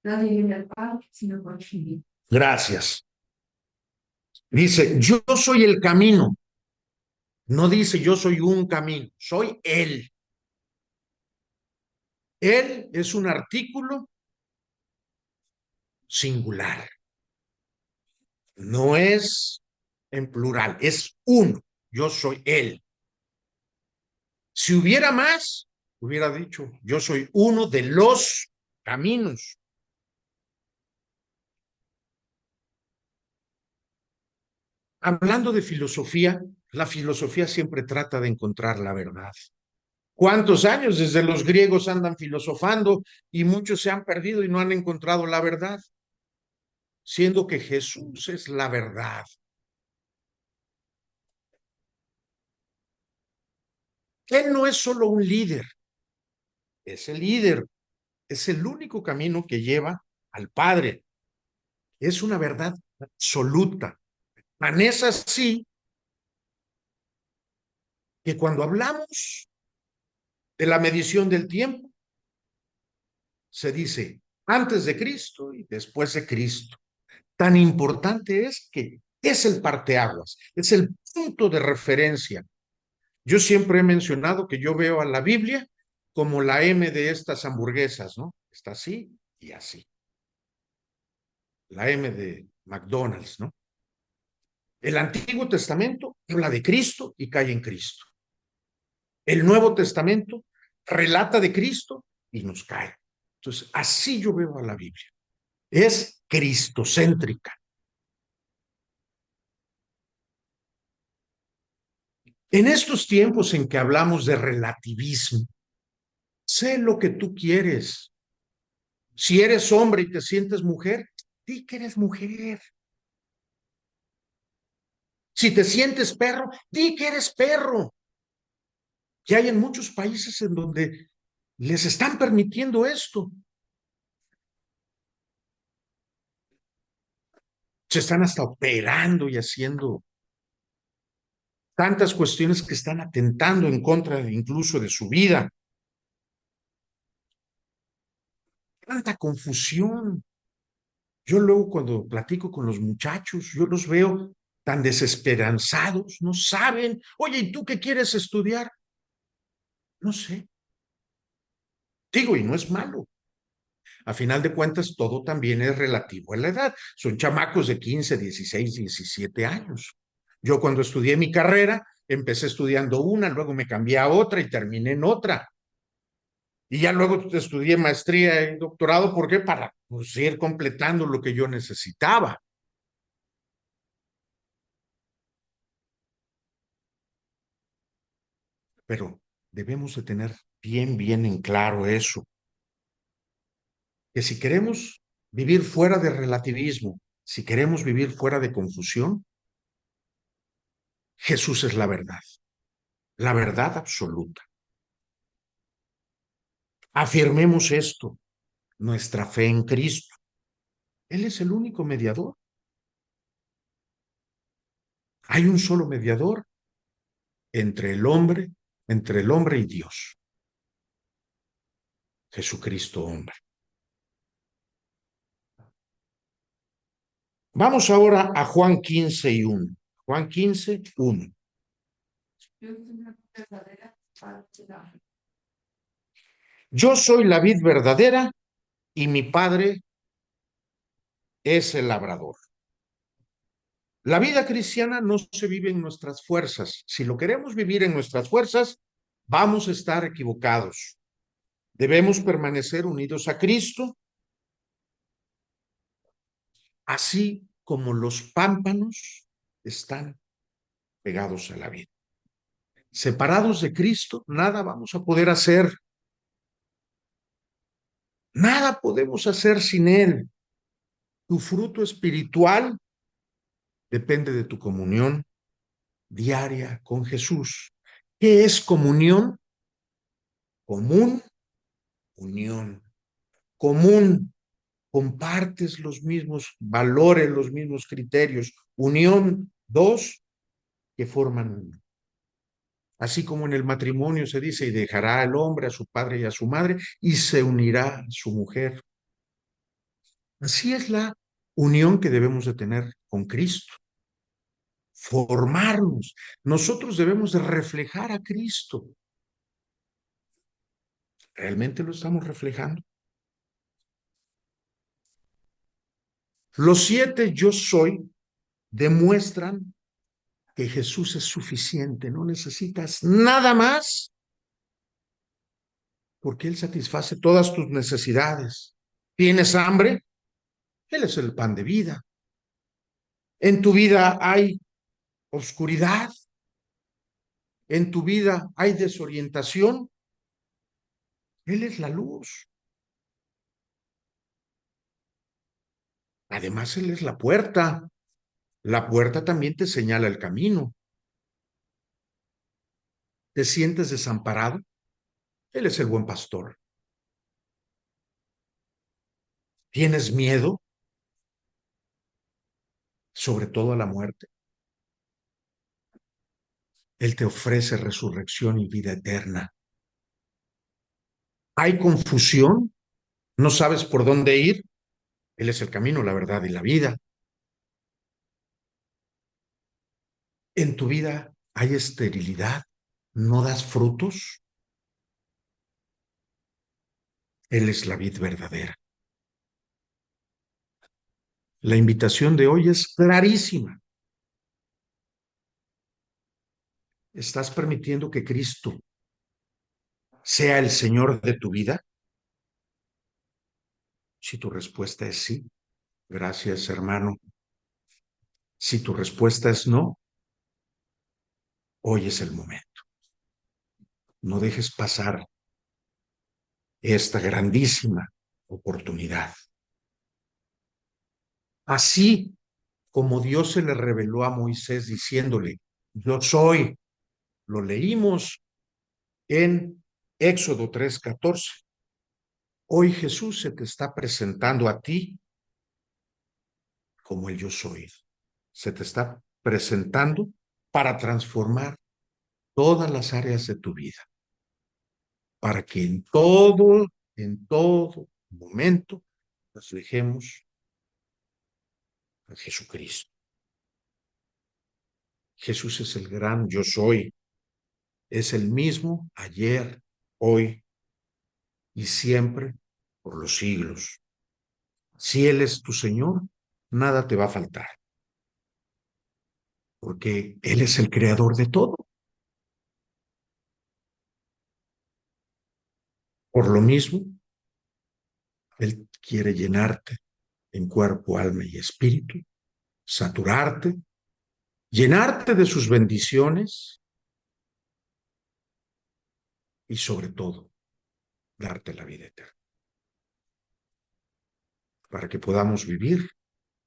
Nadie viene al Padre sino por mí. Gracias. Dice, yo soy el camino. No dice yo soy un camino, soy Él. Él es un artículo singular. No es en plural, es uno. Yo soy Él. Si hubiera más, hubiera dicho, yo soy uno de los caminos. Hablando de filosofía, la filosofía siempre trata de encontrar la verdad. ¿Cuántos años desde los griegos andan filosofando y muchos se han perdido y no han encontrado la verdad? Siendo que Jesús es la verdad. Él no es solo un líder, es el líder, es el único camino que lleva al Padre. Es una verdad absoluta. Tan es así que cuando hablamos de la medición del tiempo, se dice antes de Cristo y después de Cristo. Tan importante es que es el parteaguas, es el punto de referencia. Yo siempre he mencionado que yo veo a la Biblia como la M de estas hamburguesas, ¿no? Está así y así. La M de McDonald's, ¿no? El Antiguo Testamento habla de Cristo y cae en Cristo. El Nuevo Testamento relata de Cristo y nos cae. Entonces, así yo veo a la Biblia. Es cristocéntrica. En estos tiempos en que hablamos de relativismo, sé lo que tú quieres. Si eres hombre y te sientes mujer, di que eres mujer. Si te sientes perro, di que eres perro. Y hay en muchos países en donde les están permitiendo esto. Se están hasta operando y haciendo tantas cuestiones que están atentando en contra incluso de su vida. Tanta confusión. Yo luego cuando platico con los muchachos, yo los veo tan desesperanzados, no saben. Oye, ¿y tú qué quieres estudiar? No sé. Digo, y no es malo. A final de cuentas, todo también es relativo a la edad. Son chamacos de 15, 16, 17 años. Yo cuando estudié mi carrera, empecé estudiando una, luego me cambié a otra y terminé en otra. Y ya luego estudié maestría y doctorado, ¿por qué? Para pues, ir completando lo que yo necesitaba. Pero debemos de tener bien en claro eso, que si queremos vivir fuera de relativismo, si queremos vivir fuera de confusión, Jesús es la verdad absoluta. Afirmemos esto, nuestra fe en Cristo. Él es el único mediador. Hay un solo mediador entre el hombre, entre el hombre y Dios, Jesucristo hombre. Vamos ahora a Juan 15:1. Juan 15:1. Yo soy la vid verdadera y mi padre es el labrador. La vida cristiana no se vive en nuestras fuerzas. Si lo queremos vivir en nuestras fuerzas, vamos a estar equivocados. Debemos permanecer unidos a Cristo, así como los pámpanos están pegados a la vid. Separados de Cristo, nada vamos a poder hacer. Nada podemos hacer sin Él. Tu fruto espiritual depende de tu comunión diaria con Jesús. ¿Qué es comunión? Común, unión. Común, compartes los mismos valores, los mismos criterios. Unión, dos que forman uno. Así como en el matrimonio se dice, y dejará al hombre a su padre y a su madre, y se unirá a su mujer. Así es la unión que debemos de tener con Cristo. Formarnos. Nosotros debemos de reflejar a Cristo. ¿Realmente lo estamos reflejando? Los 7 yo soy demuestran que Jesús es suficiente, no necesitas nada más porque Él satisface todas tus necesidades. ¿Tienes hambre? Él es el pan de vida. En tu vida hay oscuridad, en tu vida hay desorientación. Él es la luz. Además, Él es la puerta. La puerta también te señala el camino. ¿Te sientes desamparado? Él es el buen pastor. ¿Tienes miedo? Sobre todo a la muerte. Él te ofrece resurrección y vida eterna. ¿Hay confusión? ¿No sabes por dónde ir? Él es el camino, la verdad y la vida. ¿En tu vida hay esterilidad? ¿No das frutos? Él es la vid verdadera. La invitación de hoy es clarísima. ¿Estás permitiendo que Cristo sea el Señor de tu vida? Si tu respuesta es sí, gracias, hermano. Si tu respuesta es no, Hoy es el momento. No dejes pasar esta grandísima oportunidad. Así como Dios se le reveló a Moisés diciéndole, yo soy, lo leímos en Éxodo 3:14. Hoy Jesús se te está presentando a ti como el yo soy. Se te está presentando para transformar todas las áreas de tu vida, para que en todo momento, reflejemos a Jesucristo. Jesús es el gran yo soy, es el mismo ayer, hoy y siempre por los siglos. Si Él es tu Señor, nada te va a faltar, porque Él es el creador de todo. Por lo mismo, Él quiere llenarte en cuerpo, alma y espíritu, saturarte, llenarte de sus bendiciones y sobre todo, darte la vida eterna, para que podamos vivir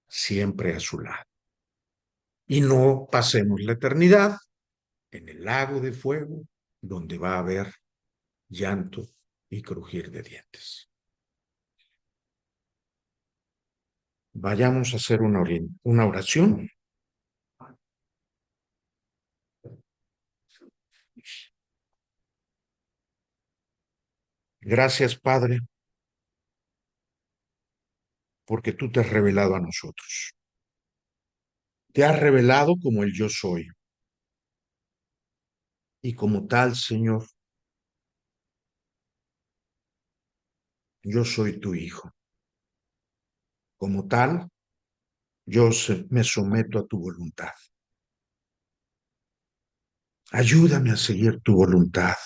siempre a su lado y no pasemos la eternidad en el lago de fuego donde va a haber llanto y crujir de dientes. Vayamos a hacer una oración. Gracias, Padre, porque tú te has revelado a nosotros. Te has revelado como el yo soy. Y como tal, Señor, yo soy tu hijo. Como tal, me someto a tu voluntad. Ayúdame a seguir tu voluntad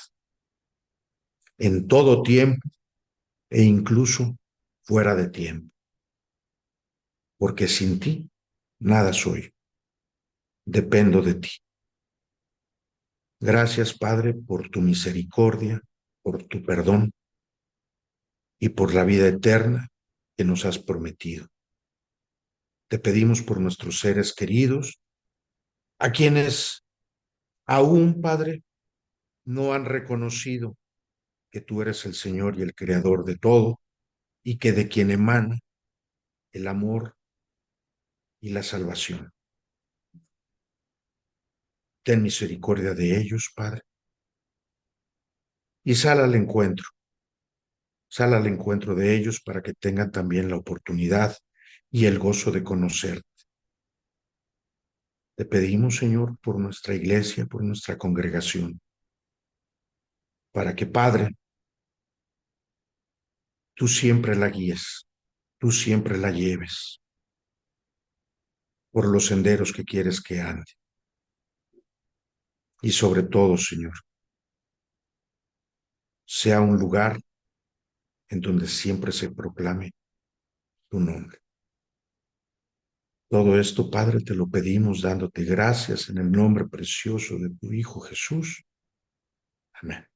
en todo tiempo e incluso fuera de tiempo, porque sin ti nada soy. Dependo de ti. Gracias, Padre, por tu misericordia, por tu perdón y por la vida eterna que nos has prometido. Te pedimos por nuestros seres queridos, a quienes aún, Padre, no han reconocido que tú eres el Señor y el Creador de todo, y que de quien emana el amor y la salvación. Ten misericordia de ellos, Padre, y sal al encuentro de ellos para que tengan también la oportunidad y el gozo de conocer. Te pedimos, Señor, por nuestra iglesia, por nuestra congregación, para que, Padre, tú siempre la guíes, tú siempre la lleves por los senderos que quieres que ande. Y sobre todo, Señor, sea un lugar en donde siempre se proclame tu nombre. Todo esto, Padre, te lo pedimos dándote gracias en el nombre precioso de tu Hijo Jesús. Amén.